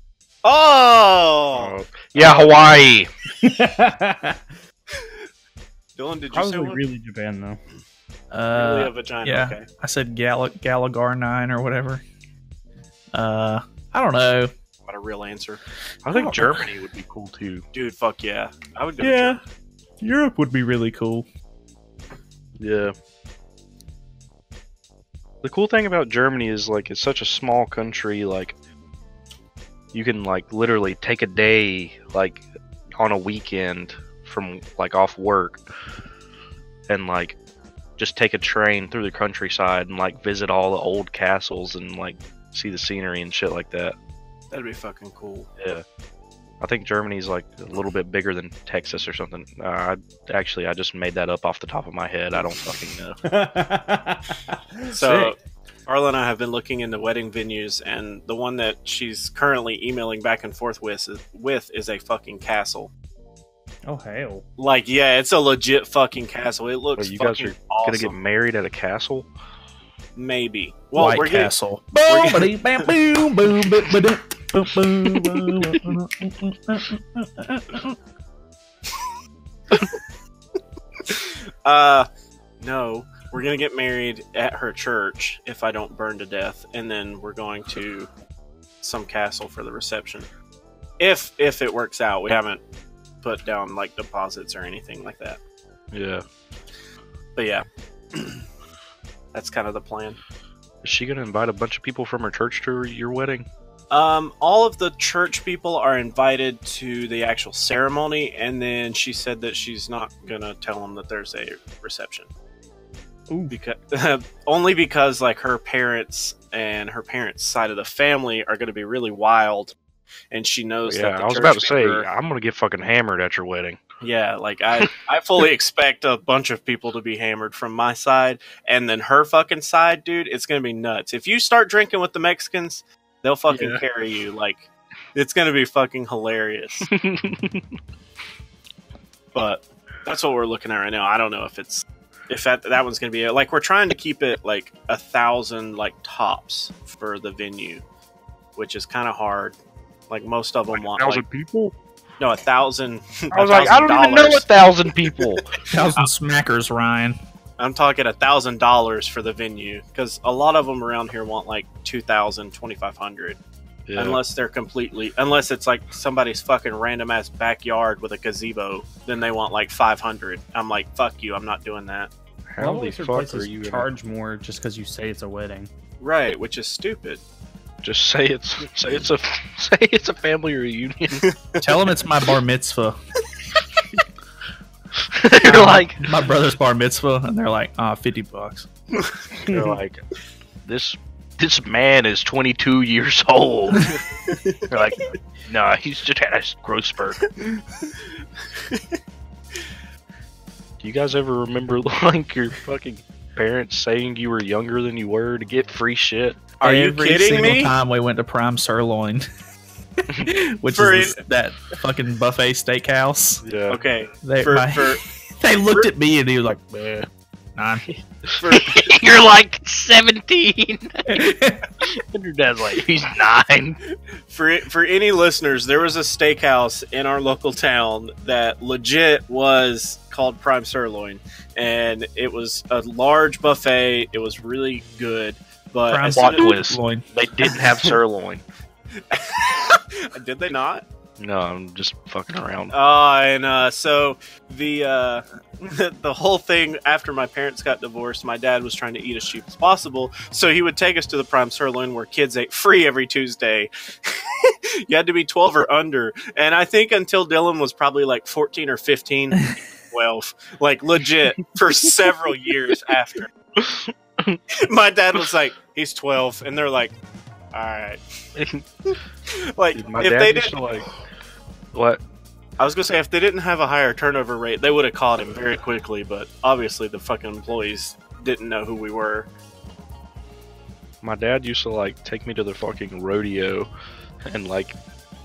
Oh! Yeah, Hawaii. Dylan, did you Probably say one? really Japan though. Really a vagina, Yeah, okay. I said Galagar 9 or whatever. I don't know. What a real answer. I think Germany would be cool too. Dude, fuck yeah. I would go to Yeah, Germany. Europe would be really cool. Yeah. The cool thing about Germany is like it's such a small country, like you can like literally take a day like on a weekend from like off work and like just take a train through the countryside and like visit all the old castles and like see the scenery and shit like that. That'd be fucking cool. Yeah. I think Germany's like a little bit bigger than Texas or something. I just made that up off the top of my head. I don't fucking know. So, Arla and I have been looking into wedding venues, and the one that she's currently emailing back and forth with is a fucking castle. Oh hell! Like, yeah, it's a legit fucking castle. It looks Wait, you guys fucking are awesome. gonna get married at a castle? Maybe. Well, White we're getting, Castle. no, we're gonna get married at her church if I don't burn to death, and then we're going to some castle for the reception. If it works out, we haven't put down like deposits or anything like that. Yeah. But yeah, that's kind of the plan. Is she gonna invite a bunch of people from her church to your wedding? All of the church people are invited to the actual ceremony, and then she said that she's not gonna tell them that there's a reception. Ooh. Because only because like her parents and her parents' side of the family are gonna be really wild, and she knows that. Yeah, the I was church about to say people are- I'm gonna get fucking hammered at your wedding. Yeah, like I fully expect a bunch of people to be hammered from my side, and then her fucking side, dude, it's gonna be nuts. If you start drinking with the Mexicans, they'll fucking carry you. Like, it's gonna be fucking hilarious. But that's what we're looking at right now. I don't know if that one's gonna be it. Like, we're trying to keep it like 1,000 like tops for the venue, which is kind of hard. Like most of them want 1,000 like people? no 1,000. I was like, I don't even know 1,000 people. 1,000 smackers, Ryan. I'm talking $1,000 for the venue, because a lot of them around here want like 2,000, 2,500. Yeah. Unless it's like somebody's fucking random ass backyard with a gazebo, then they want like 500. I'm like, fuck you, I'm not doing that. How the fuck are you? Charge more just because you say it's a wedding? Right, which is stupid. Just say it's a family reunion. Tell them it's my bar mitzvah. You're like, My brother's bar mitzvah, and they're like, $50. you're like, this man is 22 years old. You're like, nah, he's just had a growth spurt. Do you guys ever remember like your fucking parents saying you were younger than you were to get free shit? Are you Every kidding single me? time we went to Prime Sirloin, which For is that fucking buffet steakhouse. Yeah. Okay, They, for they looked at me and he was like, "Meh." 9. You're like 17. And your dad's like, he's 9. For any listeners, there was a steakhouse in our local town that legit was called Prime Sirloin, and it was a large buffet. It was really good, but Prime as soon Plot as- twist. They didn't have sirloin. did they not? No, I'm just fucking around. So the the whole thing after my parents got divorced, my dad was trying to eat as cheap as possible, so he would take us to the Prime Sirloin where kids ate free every Tuesday. You had to be 12 or under, and I think until Dylan was probably like 14 or 15, 12, like legit for several years after. My dad was like, he's 12, and they're like, all right. Like, Dude, my if dad they used didn't, to like what? I was gonna say if they didn't have a higher turnover rate, they would have caught him very quickly. But obviously, the fucking employees didn't know who we were. My dad used to like take me to the fucking rodeo, and like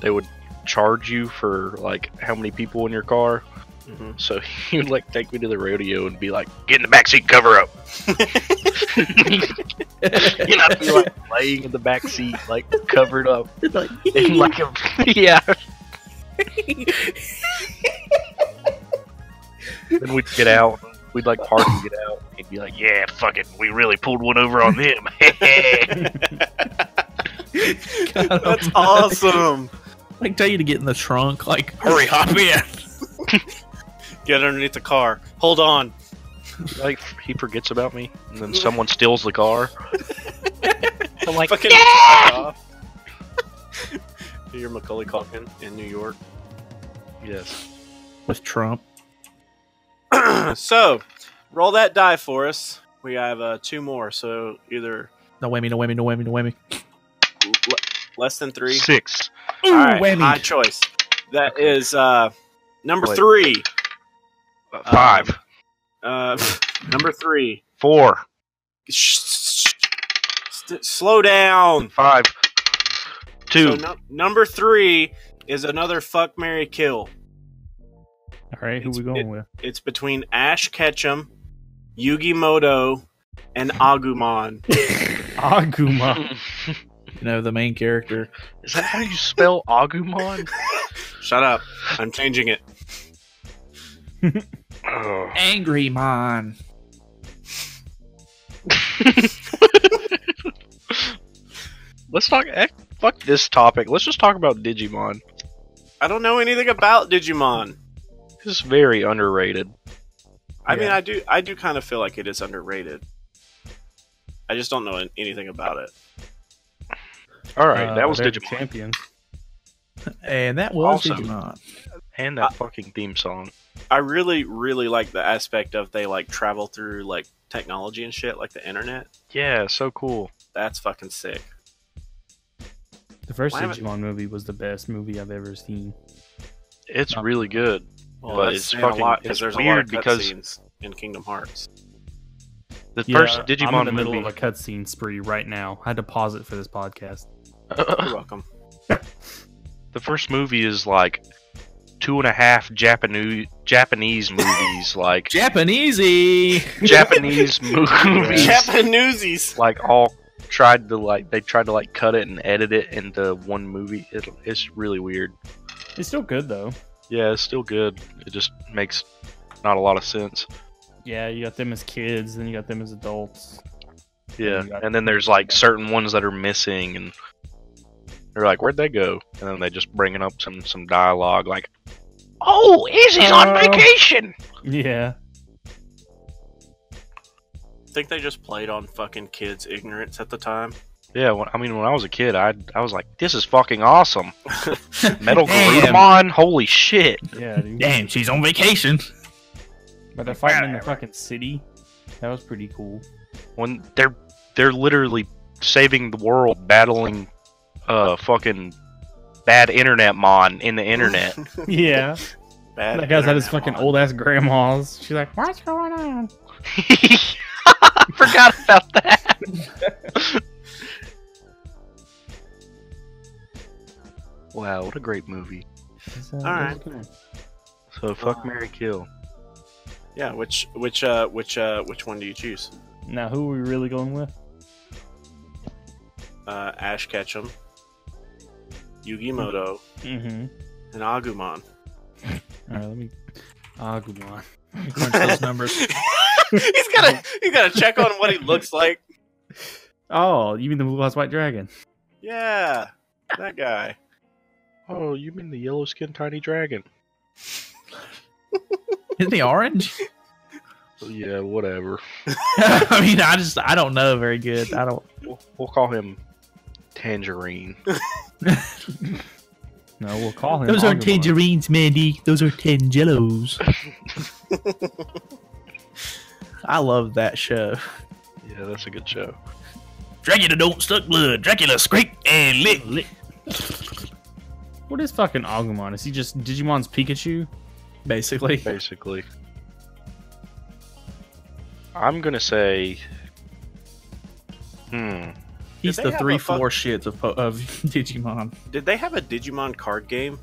they would charge you for like how many people in your car. Mm-hmm. So he would like take me to the rodeo and be like, "Get in the backseat, cover up." And I'd be like laying in the back seat, like covered up, in like a yeah. Then we'd get out. We'd like park and get out. He'd be like, "Yeah, fuck it, we really pulled one over on them." That's awesome. Like, tell you to get in the trunk. Like, hurry, hop in. Get underneath the car. Hold on. Like he forgets about me, and then someone steals the car. I'm like, Fucking fuck off. You're Macaulay Culkin in New York. yes. With Trump. So, roll that die for us. We have 2 more, so either No whammy, no whammy, no whammy, no whammy. less than 3. 6. Ooh, All right, whammy. high choice. That is number Wait. 3. 5. Number 3. 4. Slow down. 5. 2. So number 3 is another fuck, marry, kill. All right, who we going with? It's between Ash Ketchum, Yugi Moto, and Agumon. Aguma. You know, the main character. Is that how you spell Agumon? Shut up. I'm changing it. Oh. Angry Man. Let's talk. Fuck this topic. Let's just talk about Digimon. I don't know anything about Digimon. It's very underrated. I mean, Yeah. I do kind of feel like it is underrated. I just don't know anything about it. All right, that was They're the Digimon, champions. And that was Awesome. Digimon. and that fucking theme song. I really, really like the aspect of they like travel through like technology and shit, like the internet. Yeah, so cool. That's fucking sick. The first Why haven't- Digimon movie was the best movie I've ever seen. It's really good. Well, But that's it's saying fucking- a lot it's because there's a lot weird of because- cutscenes in Kingdom Hearts. The first I'm Digimon in the middle movie. of a cutscene spree right now. I had to pause it for this podcast. You're welcome. The first movie is like 2.5 Japanese movies, like Japanesey. Japanese movies, Japanese. like all tried to cut it and edit it into one movie. It's really weird. It's still good though. Yeah, it's still good. It just makes not a lot of sense. Yeah, you got them as kids, then you got them as adults. Yeah, You got- and then there's like certain ones that are missing, and they're like, "Where'd they go?" And then they just bringing up some dialogue, like, Oh, Izzy's on Oh. vacation. Yeah. Think they just played on fucking kids' ignorance at the time. "Yeah." When I was a kid, I was like, "This is fucking awesome." Metal Damn. Garurumon, holy shit! Yeah, dude. Damn, she's on vacation. But they're fighting in the fucking city. That was pretty cool. When they're literally saving the world, battling fucking bad internet mon in the internet. Yeah. Bad That guy's had his internet fucking mod. old ass grandmas. She's like, what's going on? I forgot about that. Wow, what a great movie. All right. So fuck, Mary, kill. Yeah, which one do you choose? Now, who are we really going with? Ash Ketchum, Yugimoto, Mm-hmm. and Agumon. All right, let me. Agumon. Let me crunch those numbers. he's gotta check on what he looks like. Oh, you mean the Blue Eyes White Dragon? Yeah, that guy. Oh, you mean the yellow skinned tiny dragon? Isn't he orange? Yeah, whatever. I mean, I don't know very good. I don't. We'll call him Tangerine. No, we'll call him. Those aren't Agumon. tangerines, Mandy. Those are tangelos. I love that show. Yeah, that's a good show. Dracula don't suck blood. Dracula scrape and lick. What is fucking Agumon? Is he just Digimon's Pikachu? Basically. Basically. I'm gonna say... He's Did the they have a 3-4 shits of Digimon. Did they have a Digimon card game?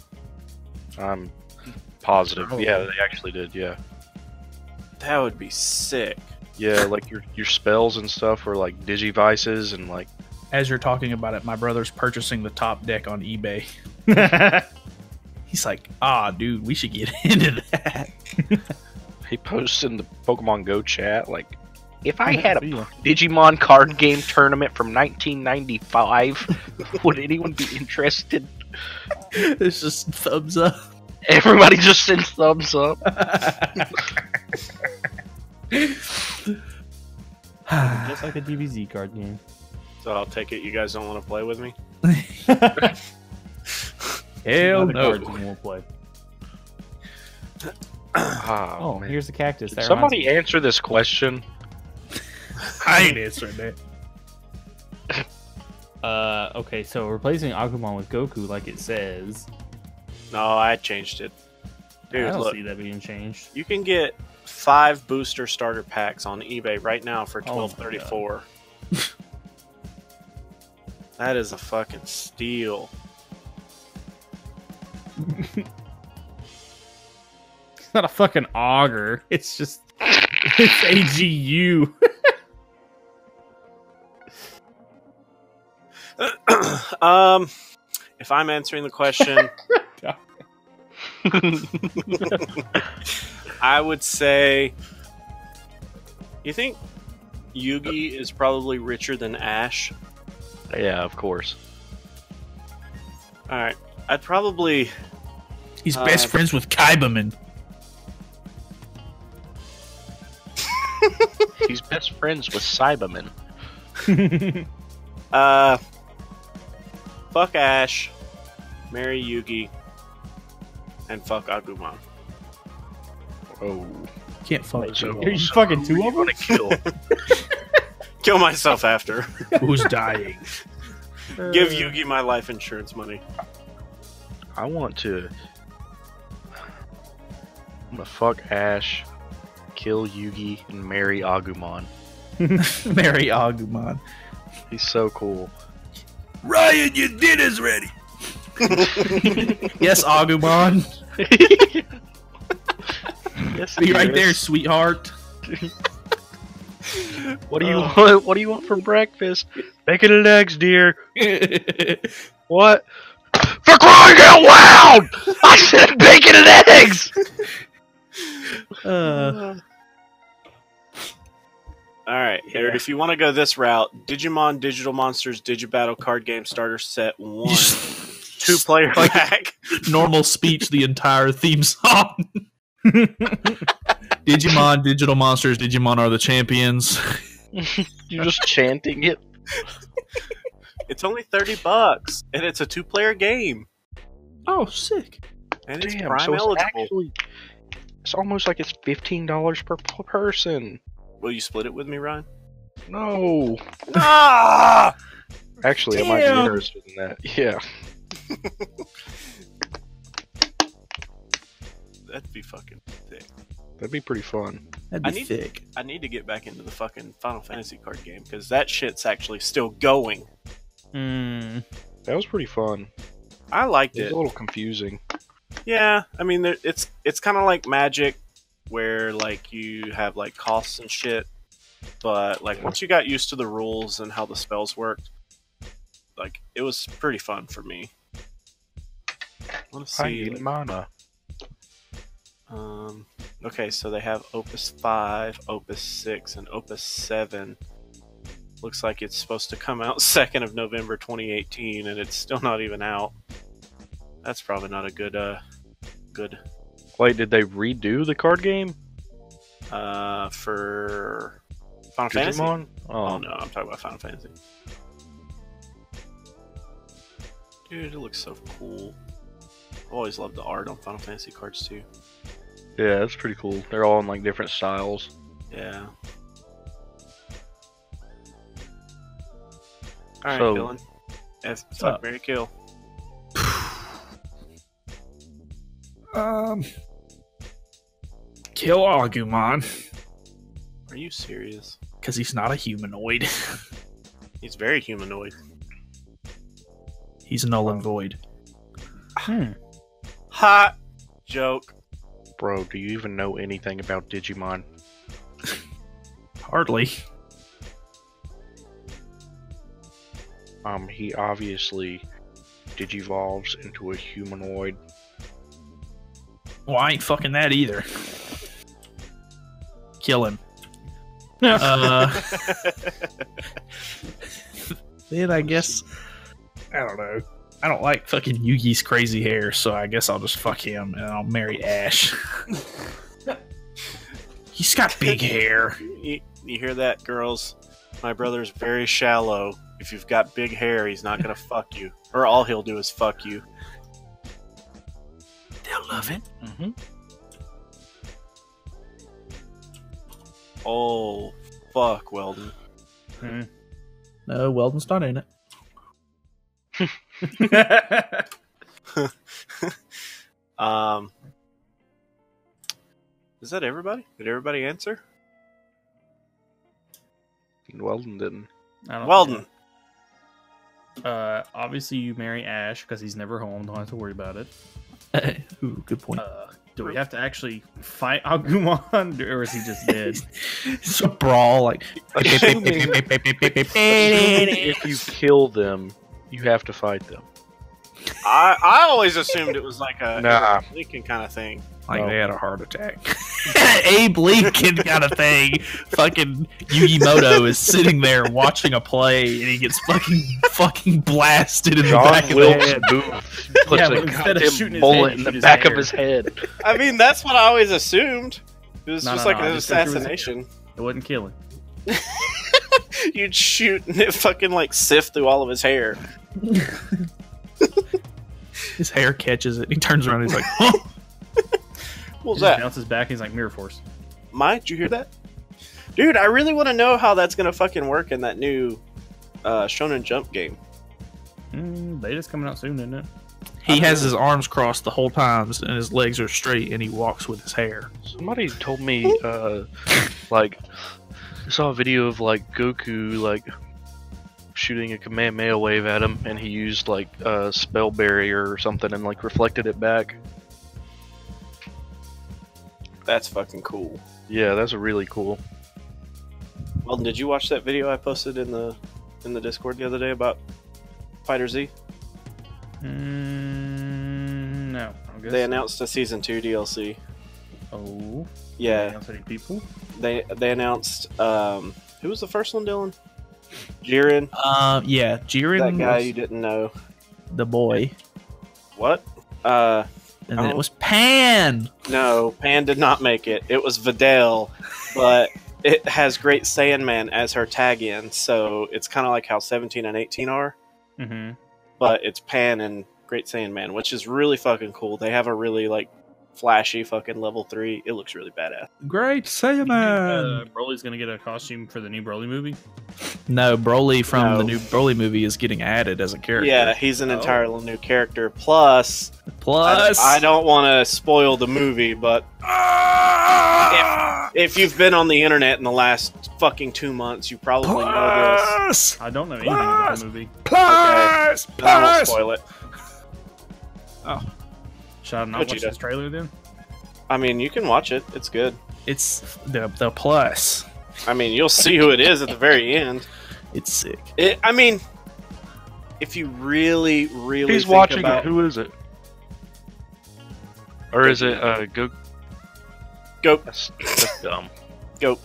I'm positive. Oh. Yeah, they actually did, yeah. That would be sick. Yeah, like your spells and stuff were like Digivices and like... As you're talking about it, my brother's purchasing the top deck on eBay. He's like, dude, we should get into that. He posts in the Pokemon Go chat like, if I had a Yeah. Digimon card game tournament from 1995, would anyone be interested? It's just thumbs up. Everybody just sends thumbs up. Just like a DBZ card game. So I'll take it you guys don't want to play with me? Hell Other no. cards We won't play. Oh, man. Here's the cactus. Can That somebody reminds me. answer this question? I ain't answering that. Okay, so replacing Agumon with Goku, like it says. No, I changed it. Dude, I don't look. see that being changed. You can get 5 booster starter packs on eBay right now for Oh my $12.34. That is a fucking steal. It's not a fucking auger. It's just it's AGU. If I'm answering the question, I would say, you think Yugi is probably richer than Ash? Yeah, of course. Alright, I'd probably... He's best friends with Kaibaman. He's best friends with Cyberman. Fuck Ash, marry Yugi, and fuck Agumon. Oh. Can't fuck So- you. Are you fucking two of them? Gonna kill. Kill myself after. Who's dying? Give Yugi my life insurance money. I want to... I'm gonna fuck Ash, kill Yugi, and marry Agumon. Marry Agumon. He's so cool. Ryan, your dinner's ready. Yes, Agumon. Yes, Be right there, dearest. sweetheart. What do you want? What do you want for breakfast? Bacon and eggs, dear. What? For crying out loud! I said bacon and eggs. Alright, Eric, if you want to go this route, Digimon Digital Monsters Digibattle Card Game Starter Set 1, 2-player Like- pack. Normal speech, the entire theme song. Digimon, Digital Monsters, Digimon are the champions. You're just chanting it. It's only $30, and it's a 2-player game. Oh, sick. And it's Damn, Prime so it's eligible. actually... It's almost like it's $15 per person. Will you split it with me, Ryan? No. Ah! Actually, I might be Damn. interested in that. Yeah. That'd be fucking thick. That'd be pretty fun. That'd I be need- thick. I need to get back into the fucking Final Fantasy card game, because that shit's actually still going. Mm. That was pretty fun. I liked It was it. a little confusing. Yeah, I mean, it's kind of like Magic, where like you have like costs and shit. But like once you got used to the rules and how the spells worked, like it was pretty fun for me. Let's I see. need mana. Okay, so they have Opus 5, Opus 6, and Opus 7. Looks like it's supposed to come out 2nd of November 2018, and it's still not even out. That's probably not a good Wait, did they redo the card game? for Final Fantasy. Digimon? Oh no, I'm talking about Final Fantasy. Dude, it looks so cool. I've always loved the art on Final Fantasy cards too. Yeah, that's pretty cool. They're all in like different styles. Yeah. Alright, So- Dylan. Fuck, Mary Kill. Kill Agumon, Are you serious? because he's not a humanoid. He's very humanoid. He's null and void. Hot joke. Bro, do you even know anything about Digimon? Hardly. He obviously digivolves into a humanoid. Well, I ain't fucking that either. Kill him. Then I guess I don't know. I don't like fucking Yugi's crazy hair, so I guess I'll just fuck him and I'll marry Ash. He's got big hair. You hear that, girls? My brother's very shallow. If you've got big hair, he's not gonna fuck you. Or all he'll do is fuck you. They'll love it. Mm-hmm. Oh, fuck, Weldon. No, Weldon's not in it. Is that everybody? Did everybody answer? Weldon didn't. I don't Weldon. Obviously, you marry Ash because he's never home. Don't have to worry about it. Ooh, good point. Do we have to actually fight Agumon, or is he just dead? It's a brawl, like. If you kill them, you have to fight them. I always assumed it was like a Nah. Lincoln kind of thing. Like No. they had a heart attack. Abe Lincoln kind of thing. Fucking Yugimoto is sitting there watching a play and he gets fucking blasted in the back John of the Wilkes head. Booth puts Yeah, a but instead of shooting goddamn his head, bullet in you the shoot his back of hair. his head. I mean, that's what I always assumed. It was No, just no, like no, an I just thought it was- assassination. It wouldn't kill him. You'd shoot and it fucking like sift through all of his hair. His hair catches it. He turns around and he's like, huh? What was He just that? bounces back. He's like Mirror Force. Mike, did you hear that? Dude, I really want to know how that's gonna fucking work in that new Shonen Jump game. Beta's coming out soon, isn't it? He has his arms crossed the whole time and his legs are straight and he walks with his hair. Somebody told me, like, I saw a video of like Goku like shooting a Kamehameha wave at him, and he used like a spell barrier or something and like reflected it back. That's fucking cool. Yeah, that's really cool. Well, did you watch that video I posted in the Discord the other day about Fighter Z? No. I guess They announced a season 2 DLC. Oh. Yeah, Announced any people? they announced who was the first one, Dylan? Jiren, Yeah, Jiren that guy was you didn't know. the boy. What? And then it was Pan! No, Pan did not make it. It was Videl, but it has Great Saiyan as her tag-in, so it's kind of like how 17 and 18 are, Mm-hmm. but it's Pan and Great Saiyan, which is really fucking cool. They have a really like flashy fucking level 3. It looks really badass. Great Saiyaman! Broly's gonna get a costume for the new Broly movie. No, Broly from No. the new Broly movie is getting added as a character. Yeah, he's an entirely new character. Plus, Plus, I don't want to spoil the movie, but if you've been on the internet in the last fucking 2 months, you probably know this. I don't know anything about the movie. Plus! I won't spoil it. Should I not watch Vegeta. this trailer then? I mean, you can watch it. It's good. It's the plus. I mean, you'll see who it is at the very end. It's sick. I mean, if you really, really He's think watching about... it. Who is it? Or is it Go? Go, That's dumb. go.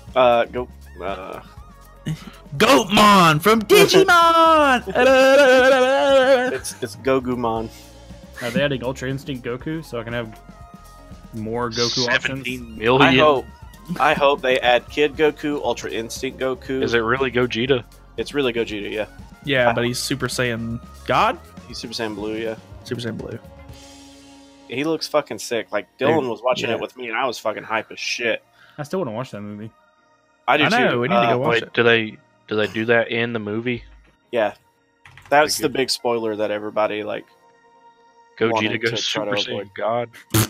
Goatmon from Digimon. It's Gogumon. Are they adding Ultra Instinct Goku so I can have more Goku 17 options? million. I hope they add Kid Goku, Ultra Instinct Goku. Is it really Gogeta? It's really Gogeta, yeah. Yeah, but he's Super Saiyan God. He's Super Saiyan Blue, yeah. Super Saiyan Blue. He looks fucking sick. Like, Dylan was watching yeah. it with me, and I was fucking hype as shit. I still want to watch that movie. I do I know, too. we need to go watch Wait, it. do they do that in the movie? Yeah. That's Very the big spoiler that everybody, like... Gogeta wanted to goes try to Super avoid. Saiyan God.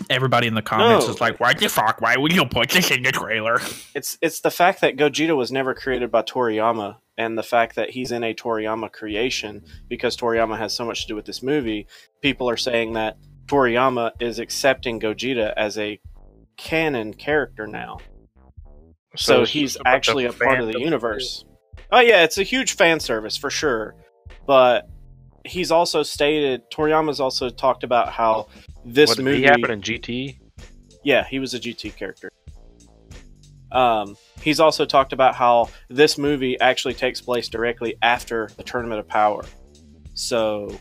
Everybody in the comments No. is like, "What the fuck? Why would you put this in the trailer?" It's the fact that Gogeta was never created by Toriyama, and the fact that he's in a Toriyama creation, because Toriyama has so much to do with this movie. People are saying that Toriyama is accepting Gogeta as a canon character now. So it's he's just about actually a part of the fandom. universe. Oh yeah, it's a huge fan service for sure. But he's also stated, Toriyama's also talked about how this What, did movie... he happen in GT? Yeah, he was a GT character. He's also talked about how this movie actually takes place directly after the Tournament of Power. So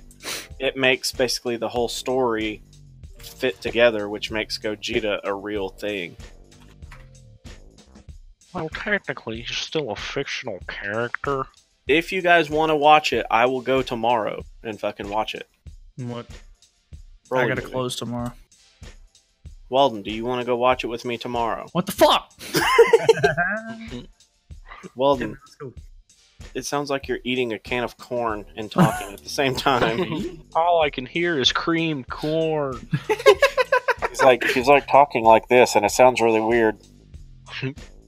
it makes basically the whole story fit together, which makes Gogeta a real thing. Well, technically, he's still a fictional character. If you guys want to watch it, I will go tomorrow and fucking watch it. What? I gotta movie. close tomorrow. Weldon, do you want to go watch it with me tomorrow? What the fuck? Weldon, Let's go. it sounds like you're eating a can of corn and talking at the same time. All I can hear is cream corn. He's like talking like this, and it sounds really weird.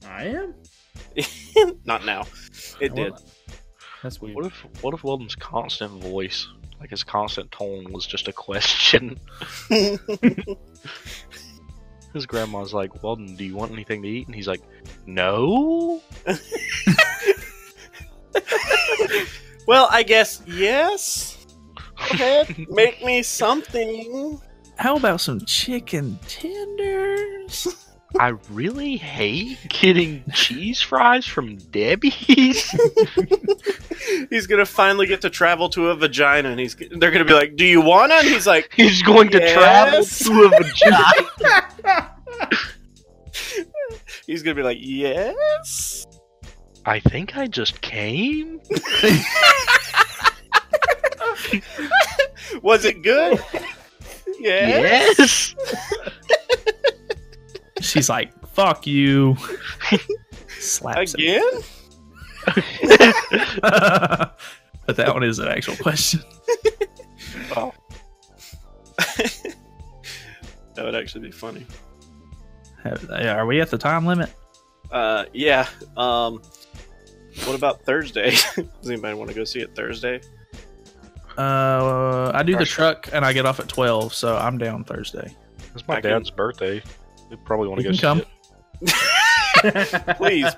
I am? Not now. It did. That's weird. What if Weldon's constant voice, like his constant tone, was just a question? His grandma's like, "Weldon, do you want anything to eat?" And he's like, "No." Well, I guess yes. Go ahead, make me something. How about some chicken tenders? I really hate getting cheese fries from Debbie's. He's gonna finally get to travel to a vagina, and they're gonna be like, "Do you wanna?" And he's like, He's going to travel Yes. to a vagina. he's gonna be like, "Yes." I think I just came. Was it good? Yes. She's like, "Fuck you." Slaps him. Again? But that one is an actual question. Oh. That would actually be funny. Are we at the time limit? Yeah. What about Thursday? Does anybody want to go see it Thursday? I do the truck and I get off at 12, so I'm down Thursday. It's my I can- dad's birthday. We probably want to You go can see come. it. Please,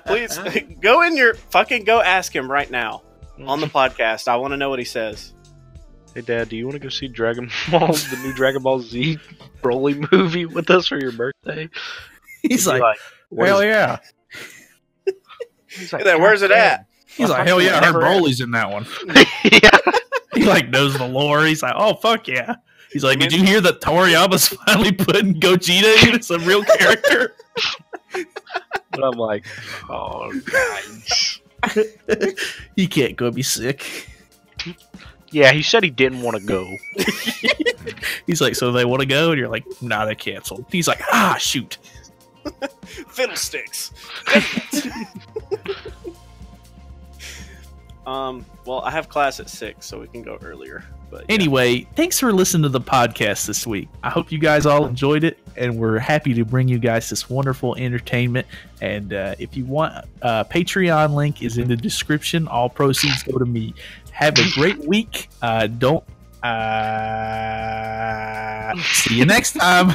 go ask him right now on the podcast. I want to know what he says. Hey, Dad, do you want to go see Dragon Ball, the new Dragon Ball Z Broly movie with us for your birthday? He's He'd be like, "What "Hell is-" yeah." He's like, Hey, then, where's it at? He's like, "Hell yeah, I heard Broly's in that one." Yeah. He like knows the lore. He's like, "Oh fuck yeah." He's like, "Did you hear that Toriyama's finally putting Gogeta in as a real character?" But I'm like, oh, guys. He can't go be sick. Yeah, he said he didn't want to go. He's like, "So they want to go?" And you're like, "Nah, they canceled." He's like, "Ah, shoot." Fiddlesticks. Well, I have class at 6, so we can go earlier. But yeah. Anyway, thanks for listening to the podcast this week. I hope you guys all enjoyed it, and we're happy to bring you guys this wonderful entertainment. And if you want, Patreon link is in the description. All proceeds go to me. Have a great week. Don't see you next time.